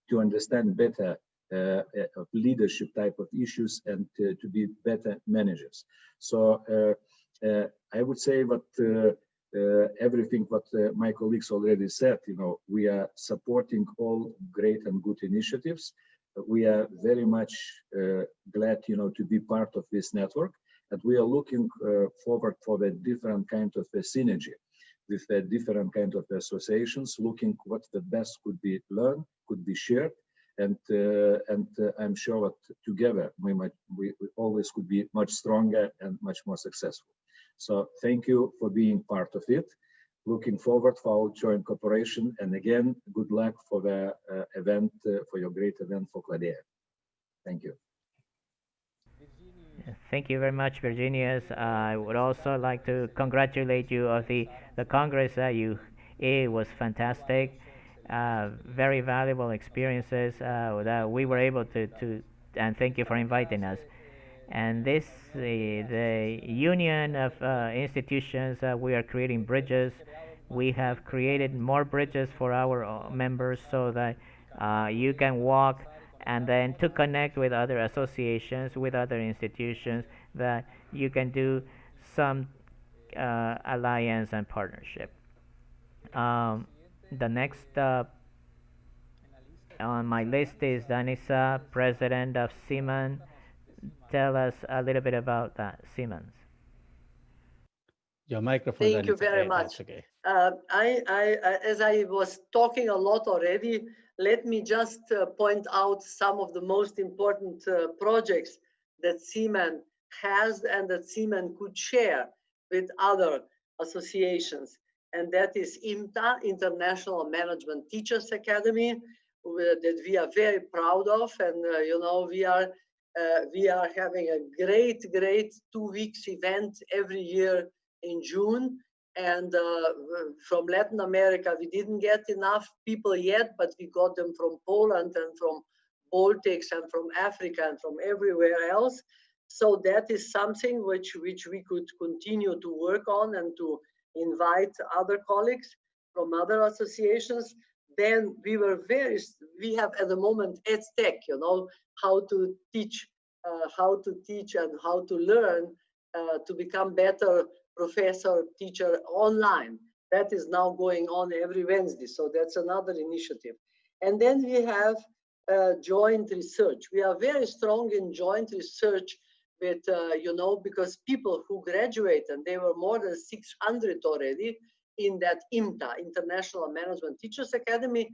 to understand better of leadership type of issues and to be better managers. So I would say that everything what my colleagues already said, we are supporting all great and good initiatives. We are very much glad, to be part of this network, and we are looking forward for the different kind of synergy with the different kind of associations, looking what the best could be learned, could be shared. And I'm sure that together we always could be much stronger and much more successful. So thank you for being part of it. Looking forward for our joint cooperation. And again, good luck for the event, for your great event for Cladea. Thank you. Thank you very much, Virginius. I would also like to congratulate you on the Congress that it was fantastic. Very valuable experiences that we were able to, and thank you for inviting us. And the union of institutions, we are creating bridges. We have created more bridges for our members so that you can walk and then to connect with other associations, with other institutions, that you can do some alliance and partnership. The next on my list is Danisa, president of Siemens. Tell us a little bit about that, Siemens. Your microphone. Thank you very much. Okay. As I was talking a lot already, let me just point out some of the most important projects that Siemens has and that Siemens could share with other associations. And that is IMTA, International Management Teachers Academy, that we are very proud of. And, we are having a great 2 weeks event every year in June And from Latin America, we didn't get enough people yet, but we got them from Poland and from Baltics and from Africa and from everywhere else. So that is something which we could continue to work on and to invite other colleagues from other associations. Then we have at the moment EdTech, how to teach, and how to learn to become better professor, teacher online. That is now going on every Wednesday. So that's another initiative. And then we have joint research. We are very strong in joint research with, because people who graduate, and they were more than 600 already in that IMTA, International Management Teachers Academy,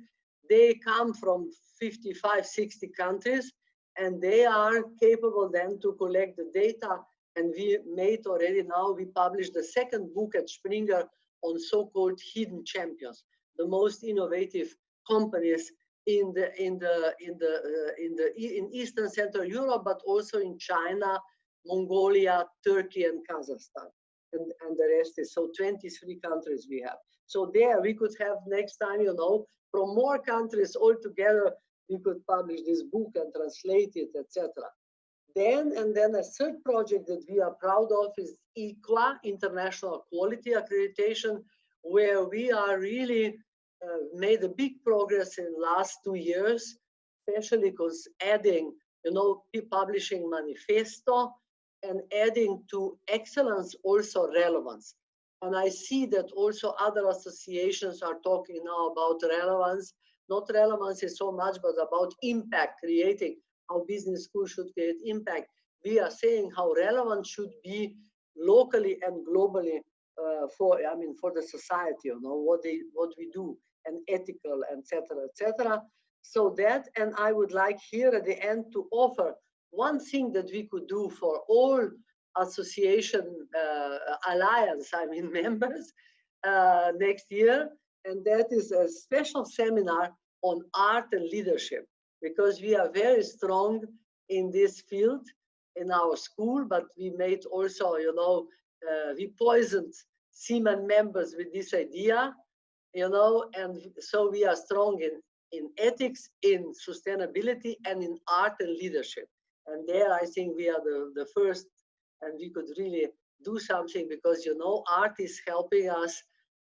they come from 55, 60 countries, and they are capable then to collect the data. And we made already now, we published the second book at Springer on so-called hidden champions, the most innovative companies in Eastern Central Europe, but also in China, Mongolia, Turkey, and Kazakhstan, and the rest is, so 23 countries we have. So there we could have next time, from more countries all together, we could publish this book and translate it, etc. Then a third project that we are proud of is IQA, International Quality Accreditation, where we are really made a big progress in last 2 years, especially because adding, publishing manifesto and adding to excellence also relevance. And I see that also other associations are talking now about relevance. Not relevance is so much, but about impact, creating how business schools should create impact. We are saying how relevant should be locally and globally for the society, what we do, and ethical, etc. So that, and I would like here at the end to offer one thing that we could do for all association alliance, members next year, and that is a special seminar on art and leadership, because we are very strong in this field in our school, but we made also, we poisoned Siemens members with this idea, and so we are strong in ethics, in sustainability, and in art and leadership. And there I think we are the first, and we could really do something, because, art is helping us,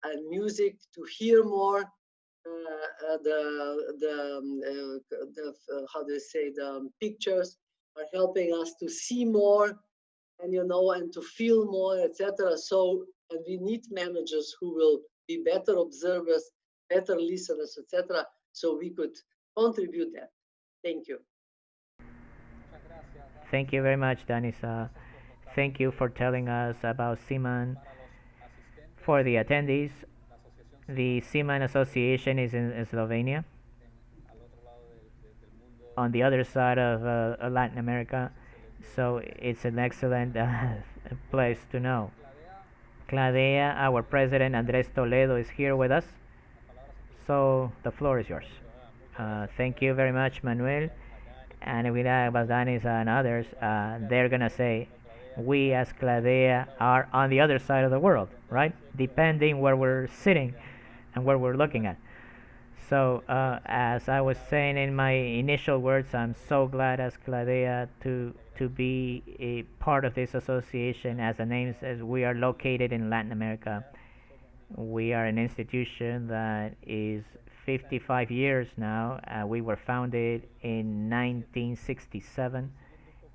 and music, to hear more, how do you say, the pictures are helping us to see more, and and to feel more, etc. So, and we need managers who will be better observers, better listeners, etc. So we could contribute that. Thank you. Thank you very much, Danisa. Thank you for telling us about Siman. For the attendees, the Siman Association is in Slovenia, on the other side of Latin America, so it's an excellent place to know. Cladea, our president Andres Toledo, is here with us, so the floor is yours. Thank you very much, Manuel. And with Baldanis and others, they're gonna say, we as Cladea are on the other side of the world, right? Depending where we're sitting and where we're looking at. So, as I was saying in my initial words, I'm so glad as Cladea to be a part of this association. As the name says, we are located in Latin America. We are an institution that is 55 years now. We were founded in 1967.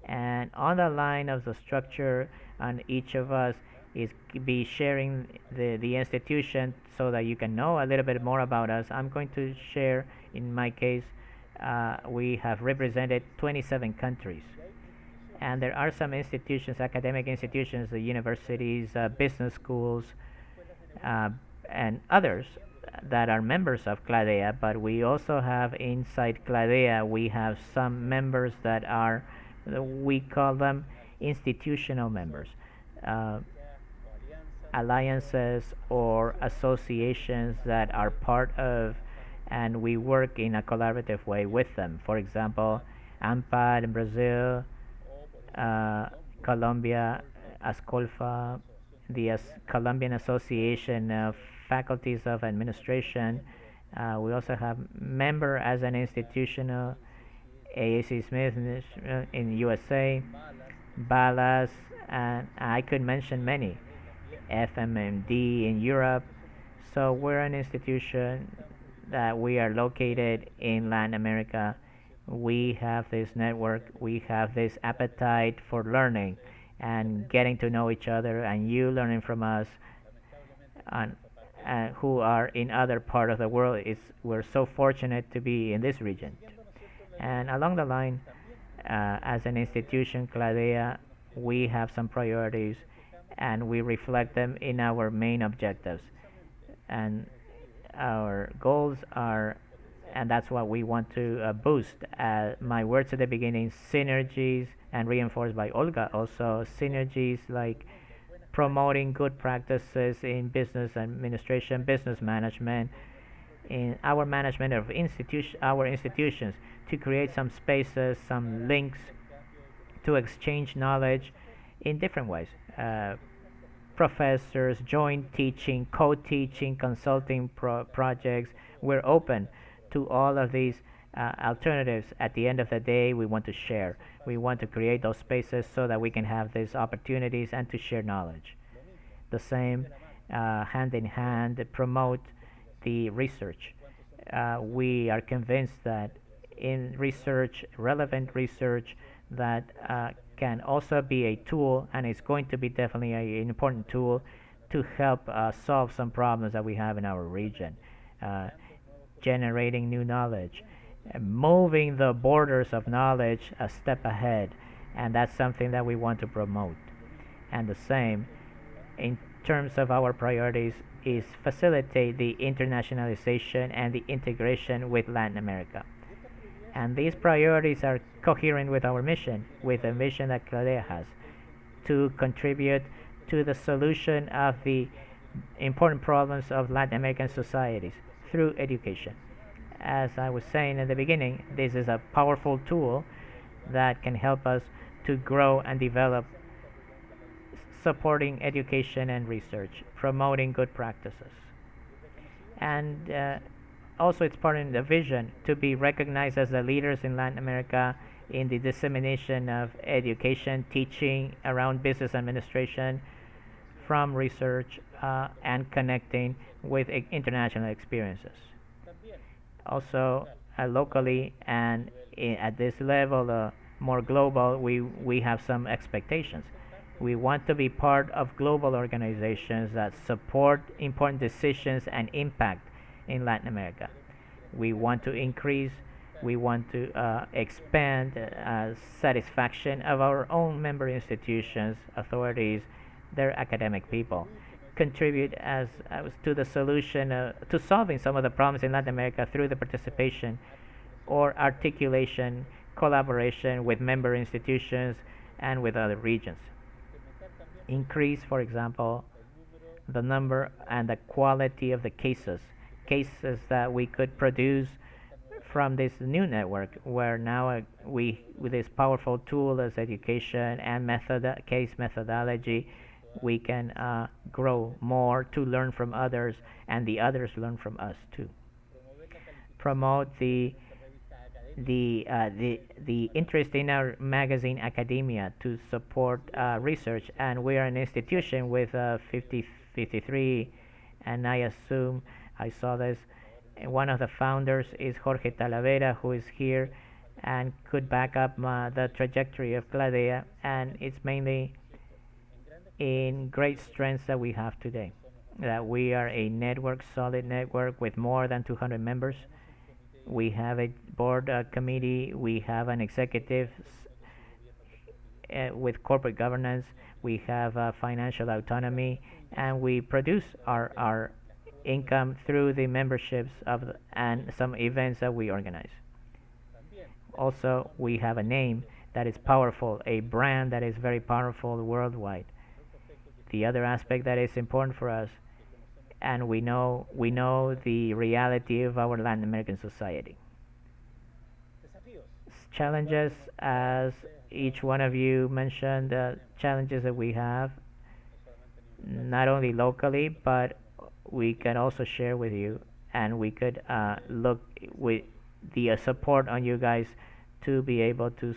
And on the line of the structure, and each of us is be sharing the institution so that you can know a little bit more about us. I'm going to share, in my case, we have represented 27 countries. And there are some institutions, academic institutions, the universities, business schools, and others that are members of Cladea, but we also have inside Cladea, we have some members that are, we call them institutional members, alliances or associations that are part of, and we work in a collaborative way with them. For example, AMPAD in Brazil, Colombia, ASCOLFA, the Colombian Association of Faculties of Administration. We also have member as an institutional AAC Smith in USA, Balas, and I could mention many, FMMD in Europe. So we're an institution that we are located in Latin America. We have this network, we have this appetite for learning and getting to know each other, and you learning from us, and who are in other part of the world. We're so fortunate to be in this region. And along the line, as an institution, Cladea, we have some priorities and we reflect them in our main objectives. And our goals are, and that's what we want to boost. My words at the beginning, synergies, and reinforced by Olga also, synergies like promoting good practices in business administration, business management, in our management of our institutions, to create some spaces, some links to exchange knowledge in different ways. Professors, joint teaching, co-teaching, consulting projects. We're open to all of these alternatives. At the end of the day, we want to share. We want to create those spaces so that we can have these opportunities and to share knowledge. The same, hand in hand, promote the research. We are convinced that in research, relevant research, that can also be a tool, and it's going to be definitely an important tool to help solve some problems that we have in our region. Generating new knowledge, moving the borders of knowledge a step ahead, and that's something that we want to promote. And the same, in terms of our priorities, is facilitate the internationalization and the integration with Latin America. And these priorities are coherent with our mission, with the mission that Cladea has, to contribute to the solution of the important problems of Latin American societies through education. As I was saying in the beginning, this is a powerful tool that can help us to grow and develop, supporting education and research, promoting good practices. And also, it's part of the vision to be recognized as the leaders in Latin America in the dissemination of education, teaching around business administration, from research and connecting with international experiences. Also, locally and at this level, more global, we have some expectations. We want to be part of global organizations that support important decisions and impact in Latin America. We want to increase, we want to expand satisfaction of our own member institutions, authorities, their academic people, contribute as to the solution, to solving some of the problems in Latin America through the participation or articulation, collaboration with member institutions and with other regions. Increase, for example, the number and the quality of the cases that we could produce from this new network, where now we, with this powerful tool as education and case methodology, we can grow more to learn from others, and the others learn from us too. Promote the interest in our magazine Academia to support research, and we are an institution with 53, and I assume I saw this. One of the founders is Jorge Talavera, who is here and could back up the trajectory of Cladea, and it's mainly in great strengths that we have today. That we are a network, solid network with more than 200 members. We have a board committee, we have an executive with corporate governance, we have financial autonomy, and we produce our income through the memberships and some events that we organize. Also, we have a name that is powerful, a brand that is very powerful worldwide. The other aspect that is important for us, and we know the reality of our Latin American society. Challenges, as each one of you mentioned, challenges that we have. not only locally, but we can also share with you, and we could look with the support on you guys to be able to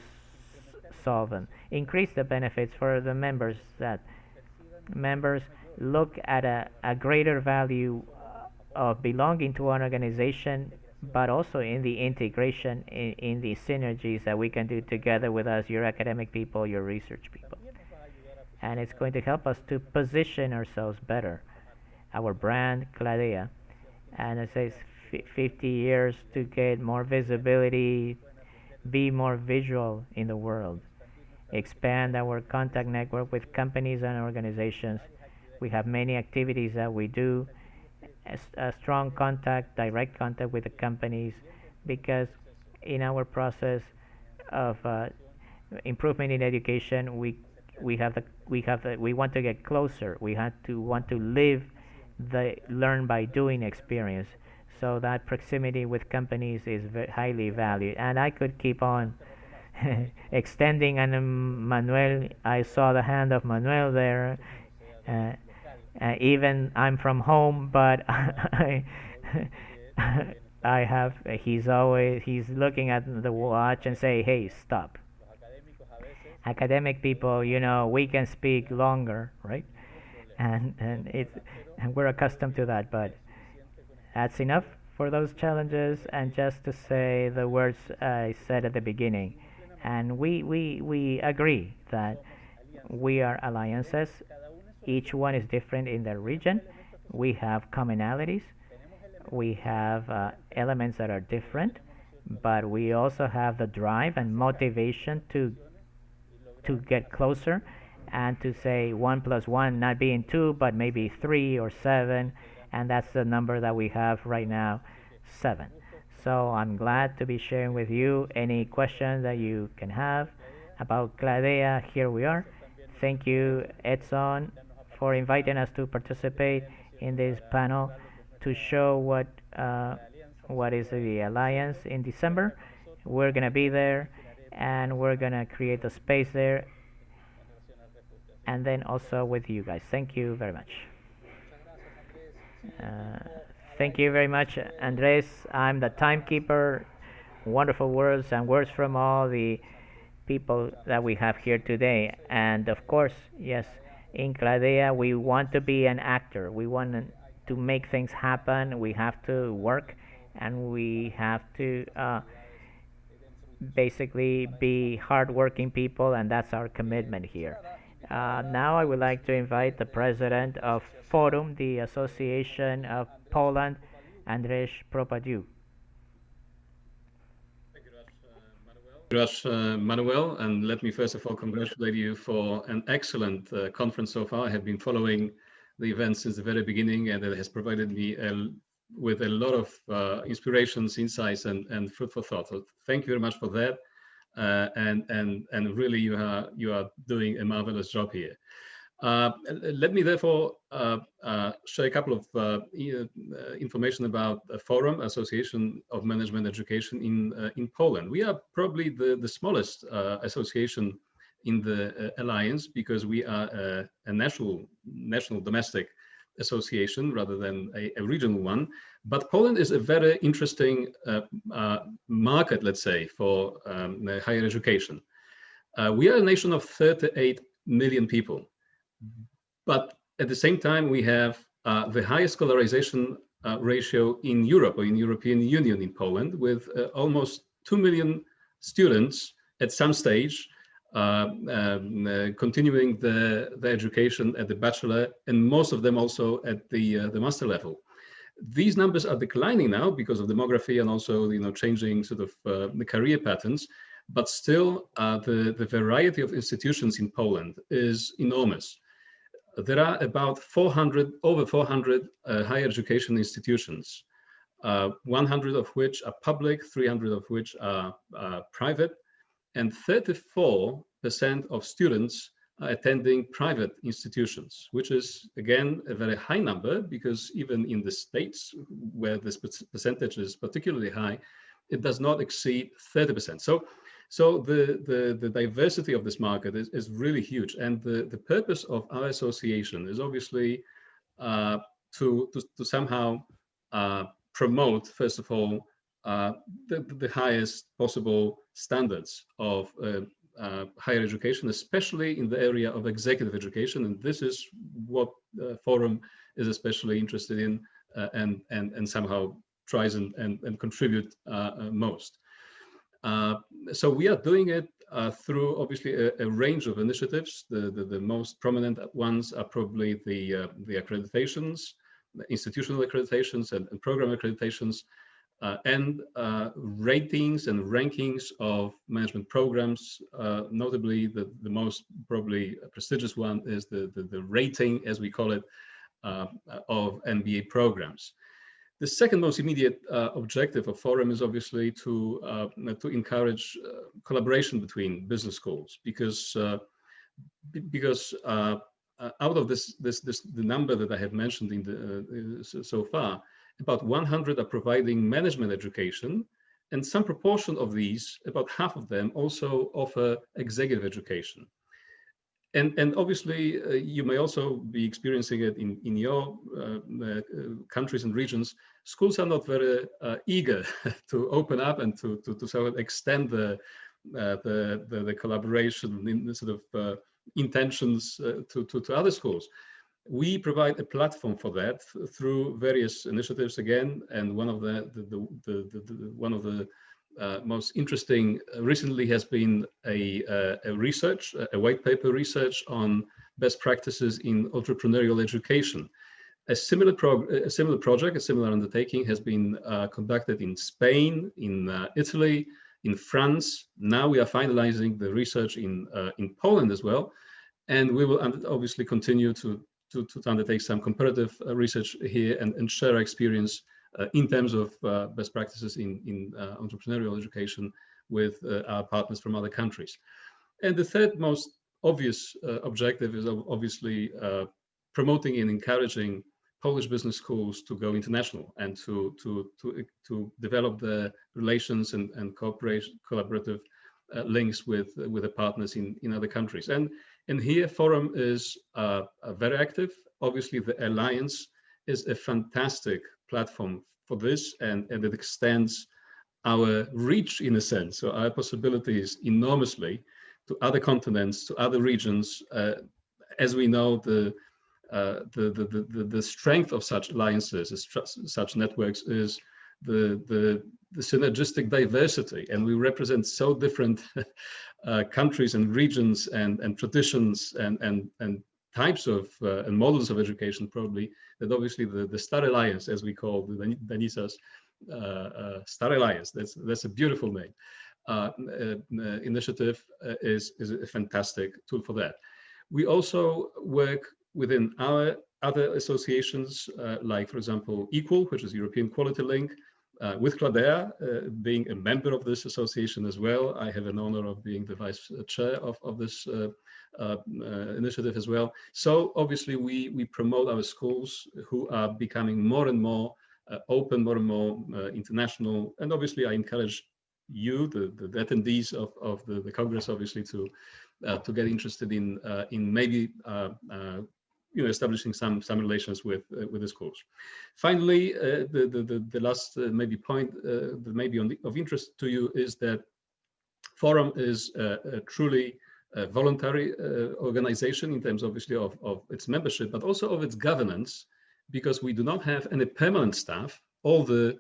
solve them. Increase the benefits for the members, that members look at a greater value of belonging to an organization, but also in the integration, in the synergies that we can do together with us, your academic people, your research people. And it's going to help us to position ourselves better. Our brand, Cladea, and it says 50 years to get more visibility, be more visual in the world, expand our contact network with companies and organizations. We have many activities that we do, a strong contact, direct contact with the companies, because in our process of improvement in education, we want to get closer. We want to live the learn by doing experience. So that proximity with companies is highly valued, and I could keep on extending. And Manuel, I saw the hand of Manuel there. Even I'm from home, but I have. He's looking at the watch and say, "Hey, stop." Academic people, we can speak longer, right? And we're accustomed to that, but that's enough for those challenges. And just to say the words I said at the beginning, and we agree that we are alliances. Each one is different in their region. We have commonalities. We have elements that are different, but we also have the drive and motivation to get closer, and to say 1 plus 1 not being 2, but maybe 3 or 7, and that's the number that we have right now, 7. So I'm glad to be sharing with you any questions that you can have about Cladea. Here we are. Thank you, Edson, for inviting us to participate in this panel to show what is the Alliance in December. We're going to be there, and we're going to create a space there, and then also with you guys. Thank you very much. Thank you very much, Andres. I'm the timekeeper. Wonderful words, and words from all the people that we have here today. And of course, yes, in Cladea, we want to be an actor. We want to make things happen. We have to work, and we have to basically be hardworking people, and that's our commitment here. Now I would like to invite the president of Forum, the Association of Poland, Andrzej Propadiu. Thank you very much, Manuel, and let me first of all congratulate you for an excellent conference so far. I have been following the event since the very beginning, and it has provided me with a lot of inspirations, insights, and fruitful thoughts. So thank you very much for that. And really, you are doing a marvelous job here. Let me therefore share a couple of information about the Forum, Association of Management Education in Poland. We are probably the smallest association in the alliance, because we are a national domestic association rather than a regional one. But Poland is a very interesting market, let's say, for higher education. We are a nation of 38 million people, but at the same time we have the highest scolarization ratio in Europe, or in European Union, in Poland, with almost 2 million students at some stage continuing the education at the bachelor, and most of them also at the master level. These numbers are declining now because of demography and also changing sort of the career patterns, but still the variety of institutions in Poland is enormous. There are about over 400 higher education institutions, 100 of which are public, 300 of which are private, and 34% of students are attending private institutions, which is, again, a very high number, because even in the States, where this percentage is particularly high, it does not exceed 30%. So So the diversity of this market is really huge. And the purpose of our association is obviously to somehow promote, first of all, the highest possible standards of higher education, especially in the area of executive education. And this is what Forum is especially interested in and somehow tries and contribute most. So we are doing it through obviously a range of initiatives. The most prominent ones are probably the accreditations, the institutional accreditations and program accreditations, and ratings and rankings of management programs. Notably, the most probably prestigious one is the rating, as we call it, of MBA programs. The second most immediate objective of Forum is obviously to encourage collaboration between business schools, because out of the number that I have mentioned in the so far, about 100 are providing management education, and some proportion of these, about half of them, also offer executive education. And obviously, you may also be experiencing it in your countries and regions. Schools are not very eager to open up and to sort of extend the collaboration in the sort of intentions to other schools. We provide a platform for that through various initiatives again, and one of the most interesting recently has been a research, a white paper research on best practices in entrepreneurial education. A similar project, a similar undertaking has been conducted in Spain, in Italy, in France. Now we are finalizing the research in Poland as well, and we will obviously continue to undertake some comparative research here and share our experience in terms of best practices in entrepreneurial education with our partners from other countries. And the third most obvious objective is obviously promoting and encouraging Polish business schools to go international and to develop the relations and collaborative links with the partners in other countries. And here Forum is very active. Obviously, the Alliance is a fantastic platform for this, and it extends our reach in a sense. So our possibilities enormously to other continents, to other regions. As we know, the strength of such alliances, such networks, is the synergistic diversity, and we represent so different countries and regions and traditions and types of and models of education, probably, that obviously the Star Alliance, as we call the Denisa's Star Alliance, that's a beautiful name, initiative, is a fantastic tool for that. We also work within our other associations, like, for example, Equal, which is European Quality Link, with Cladea, being a member of this association as well. I have an honor of being the vice chair of this initiative as well. So obviously we promote our schools who are becoming more and more open, more and more international. And obviously I encourage you, the attendees of the Congress, obviously to get interested in maybe establishing some relations with the schools. Finally, the last maybe point that may be of interest to you is that Forum is a truly voluntary organization in terms, obviously, of its membership, but also of its governance, because we do not have any permanent staff. All the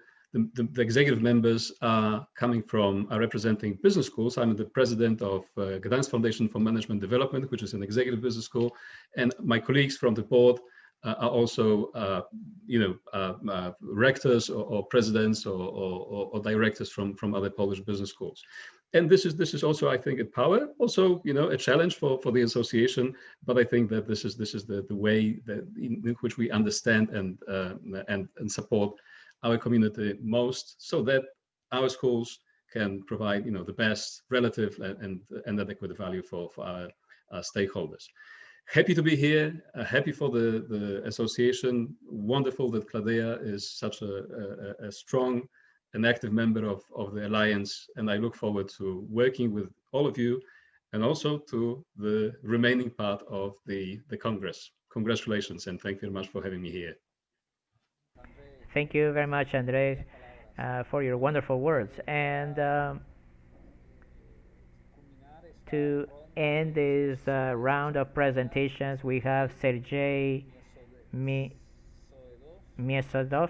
executive members are representing business schools. I'm the president of Gdańsk Foundation for Management Development, which is an executive business school, and my colleagues from the board are also, rectors or presidents or directors from other Polish business schools. And this is also, I think, a power, also, a challenge for the association. But I think that this is the way that in which we understand and support our community most, so that our schools can provide, the best relative and adequate value for our stakeholders. Happy to be here. Happy for the association. Wonderful that Cladea is such a strong an active member of the Alliance, and I look forward to working with all of you and also to the remaining part of the Congress. Congratulations, and thank you very much for having me here. Thank you very much, Andres, for your wonderful words. And to end this round of presentations, we have Sergei Miesodov.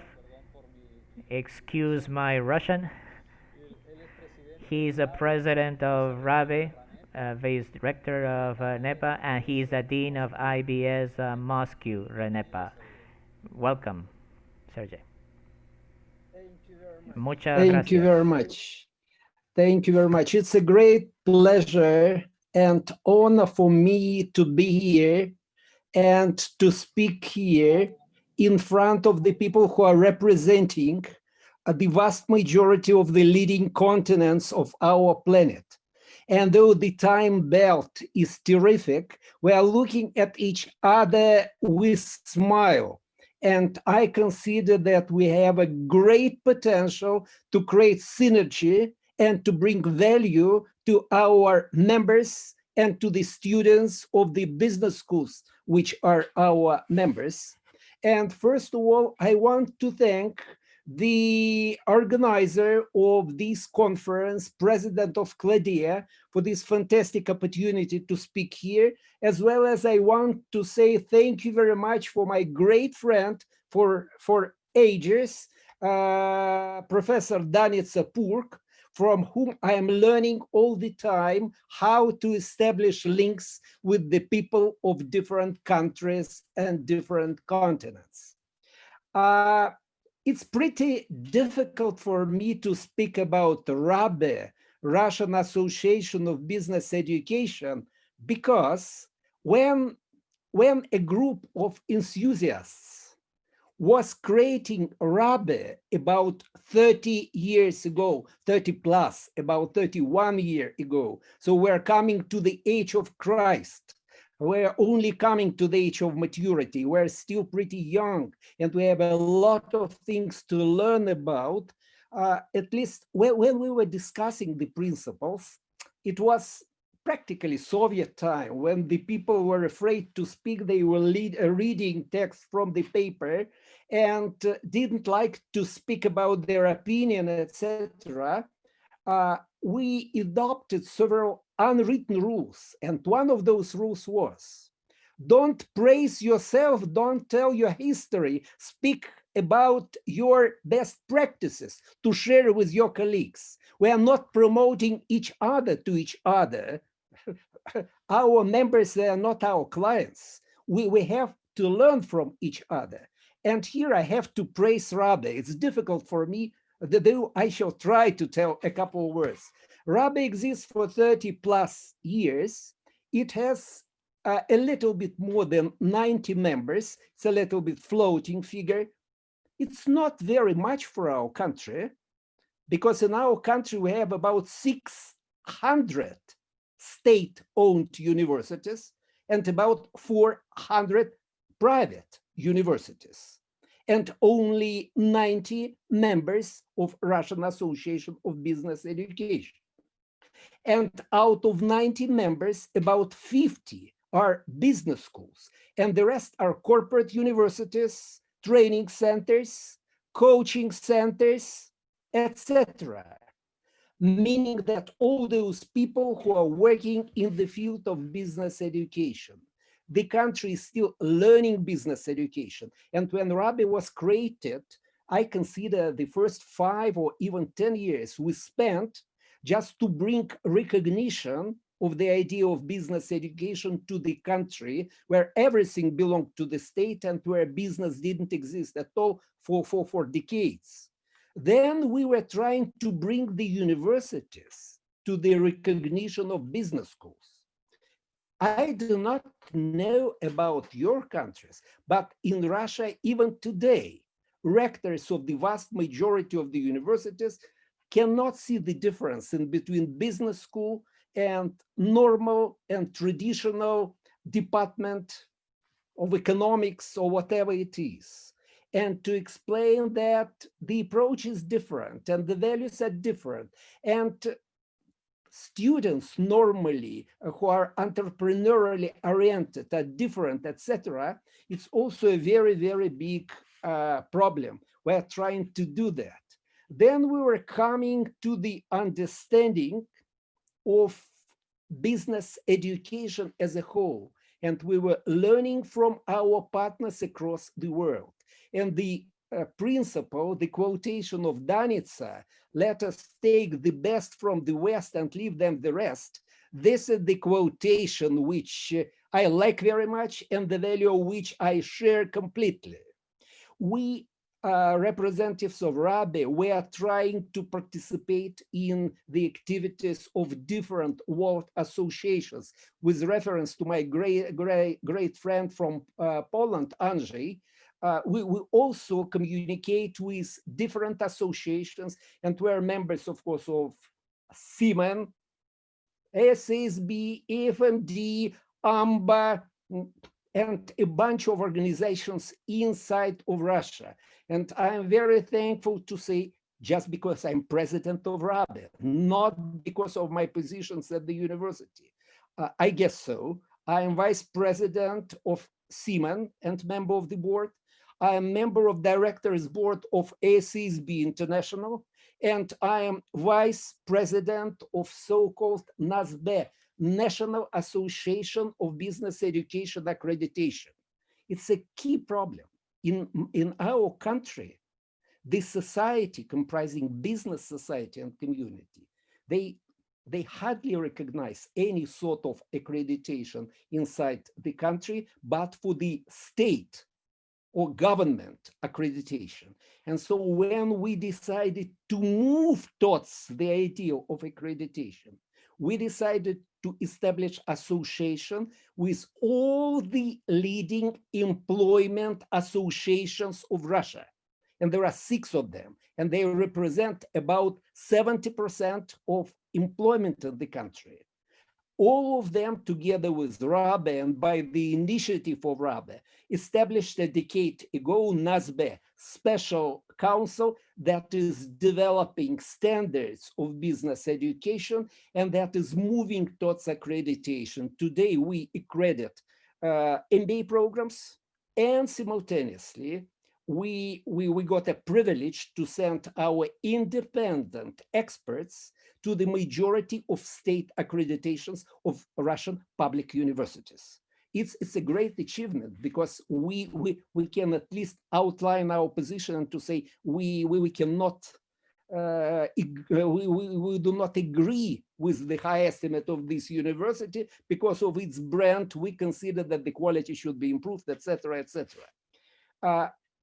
Excuse my Russian. He's a president of RABE, vice director of NEPA, and he's a dean of IBS Moscow, RENEPA. Welcome, Sergey. Muchas Thank gracias. you very much. Thank you very much. It's a great pleasure and honor for me to be here and to speak here in front of the people who are representing the vast majority of the leading continents of our planet. And though the time belt is terrific, we are looking at each other with smile. And I consider that we have a great potential to create synergy and to bring value to our members and to the students of the business schools, which are our members. And first of all, I want to thank the organizer of this conference, President of CLADEA, for this fantastic opportunity to speak here, as well as I want to say thank you very much for my great friend for ages, Professor Danica Purk, from whom I am learning all the time how to establish links with the people of different countries and different continents. It's pretty difficult for me to speak about RABE, Russian Association of Business Education, because when a group of enthusiasts was creating RABE about 30 years ago, 30 plus, about 31 years ago, so we're coming to the age of Christ. We're only coming to the age of maturity. We're still pretty young, and we have a lot of things to learn about. At least when we were discussing the principles, it was practically Soviet time when the people were afraid to speak. They were reading text from the paper and didn't like to speak about their opinion, etc. We adopted several unwritten rules. And one of those rules was, don't praise yourself, don't tell your history, speak about your best practices to share with your colleagues. We are not promoting each other to each other. Our members, they are not our clients. We have to learn from each other. And here I have to praise RABE. It's difficult for me, though I shall try to tell a couple of words. RABE exists for 30 plus years. It has a little bit more than 90 members. It's a little bit floating figure. It's not very much for our country, because in our country we have about 600 state-owned universities and about 400 private universities, and only 90 members of Russian Association of Business Education. And out of 90 members, about 50 are business schools, and the rest are corporate universities, training centers, coaching centers, etc. Meaning that all those people who are working in the field of business education, the country is still learning business education. And when RABE was created, I consider the first 5 or even 10 years we spent just to bring recognition of the idea of business education to the country, where everything belonged to the state and where business didn't exist at all for decades. Then we were trying to bring the universities to the recognition of business schools. I do not know about your countries, but in Russia, even today, rectors of the vast majority of the universities cannot see the difference in between business school and normal and traditional department of economics or whatever it is. and to explain that the approach is different and the values are different. And students normally who are entrepreneurially oriented are different, etc. It's also a very, very big problem. We're trying to do that. Then we were coming to the understanding of business education as a whole. And we were learning from our partners across the world. And the principle, the quotation of Danica, let us take the best from the West and leave them the rest. This is the quotation which I like very much and the value of which I share completely. We representatives of RABE, we are trying to participate in the activities of different world associations. With reference to my great friend from Poland, Andrzej, we also communicate with different associations, and we're members, of course, of Siemens, SSB, FMD, AMBA, and a bunch of organizations inside of Russia. And I'm very thankful to say, just because I'm president of RABE, not because of my positions at the university. I guess so. I am vice president of Siemens and member of the board. I am member of directors board of ACSB International, and I am vice president of so-called NASBE, National Association of Business Education Accreditation. It's a key problem. In our country, this society comprising business society and community, they hardly recognize any sort of accreditation inside the country, but for the state or government accreditation. And so when we decided to move towards the idea of accreditation, we decided to establish association with all the leading employment associations of Russia. And there are 6 of them, and they represent about 70% of employment in the country. All of them, together with RABE and by the initiative of RABE, established a decade ago NASBE, Special Council that is developing standards of business education and that is moving towards accreditation. Today, we accredit MBA programs, and simultaneously, we got a privilege to send our independent experts to the majority of state accreditations of Russian public universities. It's a great achievement because we can at least outline our position and to say we cannot we do not agree with the high estimate of this university because of its brand. We consider that the quality should be improved, etc., etc.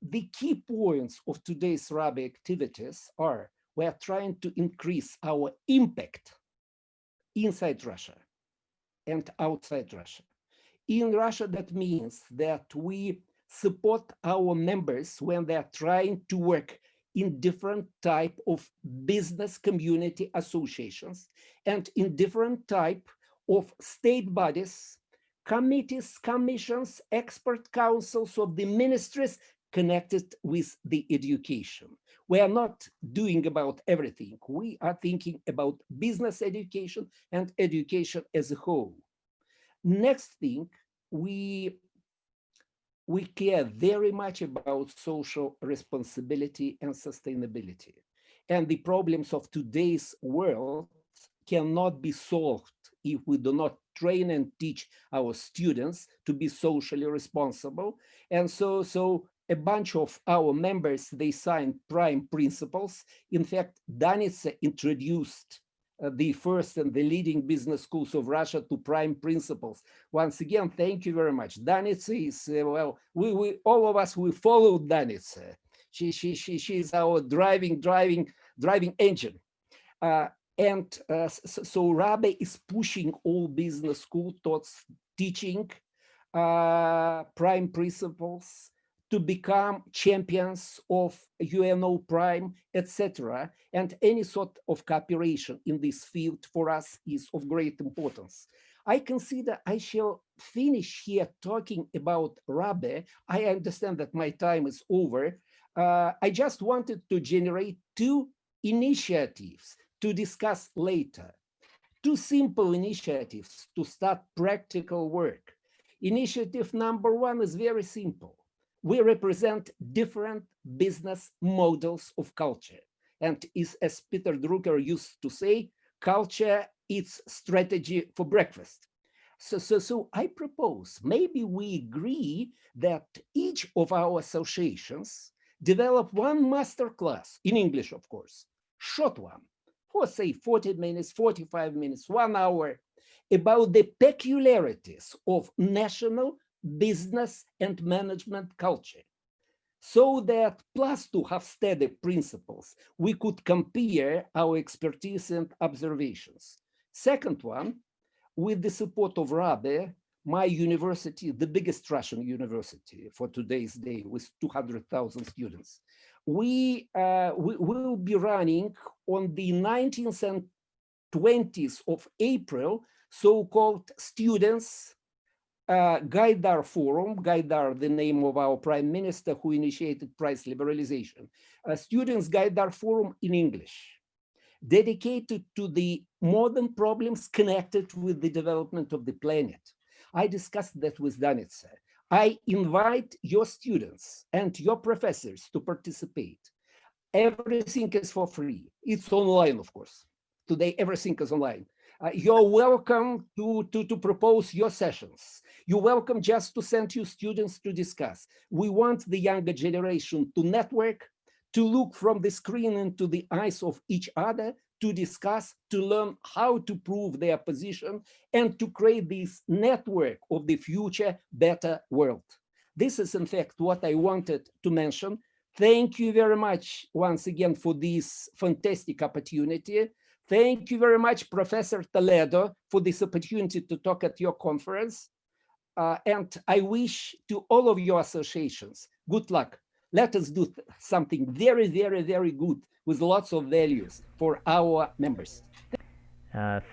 The key points of today's RABE activities are we are trying to increase our impact inside Russia and outside Russia. In Russia, that means that we support our members when they are trying to work in different type of business community associations and in different type of state bodies, committees, commissions, expert councils of the ministries connected with the education. We are not doing about everything. We are thinking about business education and education as a whole. Next thing, we care very much about social responsibility and sustainability. And the problems of today's world cannot be solved if we do not train and teach our students to be socially responsible. And so a bunch of our members, they signed prime principles. In fact, Danica introduced the first and the leading business schools of Russia to prime principles. Once again, thank you very much. Danica is, well, we all of us, we followed Danica. She's our driving engine. So RABE is pushing all business schools towards teaching prime principles, to become champions of UNO Prime, etc. And any sort of cooperation in this field for us is of great importance. I consider I shall finish here talking about Rabe, I understand that my time is over. I just wanted to generate two initiatives to discuss later. Two simple initiatives to start practical work. Initiative number one is very simple. We represent different business models of culture. And is, as Peter Drucker used to say, culture is strategy for breakfast. So I propose maybe we agree that each of our associations develop one master class in English, of course, short one, for say 40 minutes, 45 minutes, 1 hour, about the peculiarities of national business and management culture. So that plus to have steady principles, we could compare our expertise and observations. Second one, with the support of Rabe, my university, the biggest Russian university for today's day with 200,000 students, we will be running on the 19th and 20th of April, so-called Students Gaidar Forum. Gaidar, the name of our prime minister who initiated price liberalization. Students Gaidar Forum in English, dedicated to the modern problems connected with the development of the planet. I discussed that with Danica. I invite your students and your professors to participate. Everything is for free. It's online, of course. Today, everything is online. You're welcome to propose your sessions. You're welcome just to send your students to discuss. We want the younger generation to network, to look from the screen into the eyes of each other, to discuss, to learn how to prove their position, and to create this network of the future better world. This is, in fact, what I wanted to mention. Thank you very much once again for this fantastic opportunity. Thank you very much, Professor Toledo, for this opportunity to talk at your conference. And I wish to all of your associations good luck. Let us do something very, very, very good with lots of values for our members.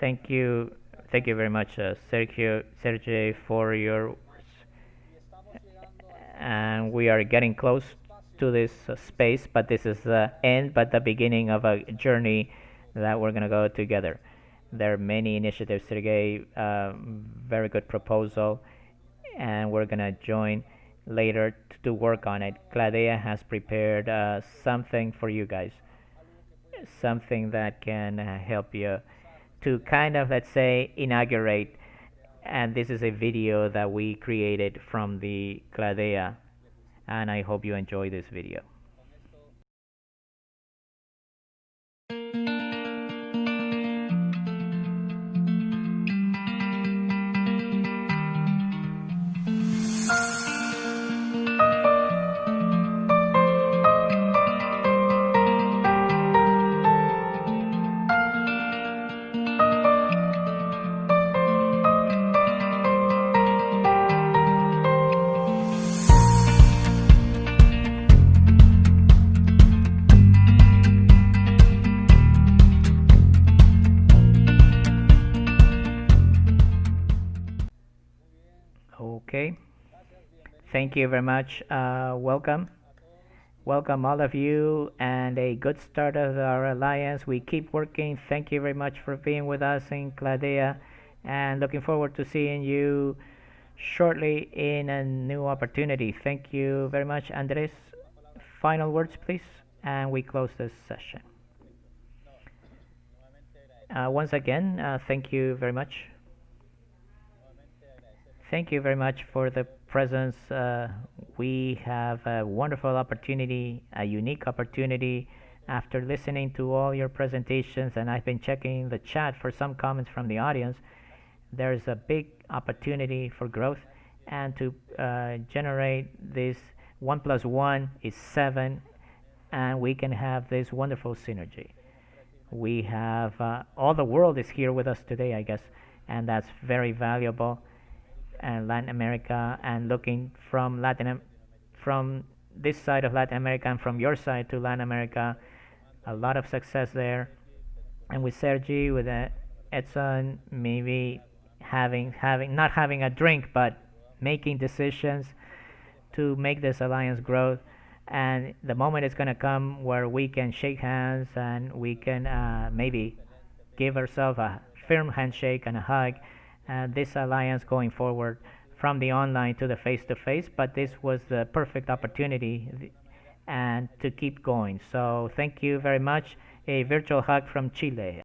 Thank you very much, Sergey, for your words. And we are getting close to this space, but this is the end, but the beginning of a journey that we're going to go together. There are many initiatives, Sergey, very good proposal, and we're going to join later to work on it. Cladea has prepared something for you guys, something that can help you to kind of, let's say, inaugurate. And this is a video that we created from the Cladea, and I hope you enjoy this video. Okay, thank you very much. Welcome all of you, and a good start of our alliance. We keep working. Thank you very much for being with us in Cladea, and looking forward to seeing you shortly in a new opportunity. Thank you very much. Andres, final words please, and we close this session. Once again, thank you very much. Thank you very much for the presence. We have a wonderful opportunity, a unique opportunity after listening to all your presentations, and I've been checking the chat for some comments from the audience. There's a big opportunity for growth and to generate this 1 plus 1 is 7, and we can have this wonderful synergy. We have all the world is here with us today, I guess, and that's very valuable. And Latin America, and looking from from this side of Latin America and from your side to Latin America, a lot of success there. And with Sergi, with Edson, maybe not having a drink, but making decisions to make this alliance grow. And the moment is going to come where we can shake hands and we can maybe give ourselves a firm handshake and a hug. This alliance going forward from the online to the face-to-face, but this was the perfect opportunity and to keep going. So thank you very much. A virtual hug from Chile.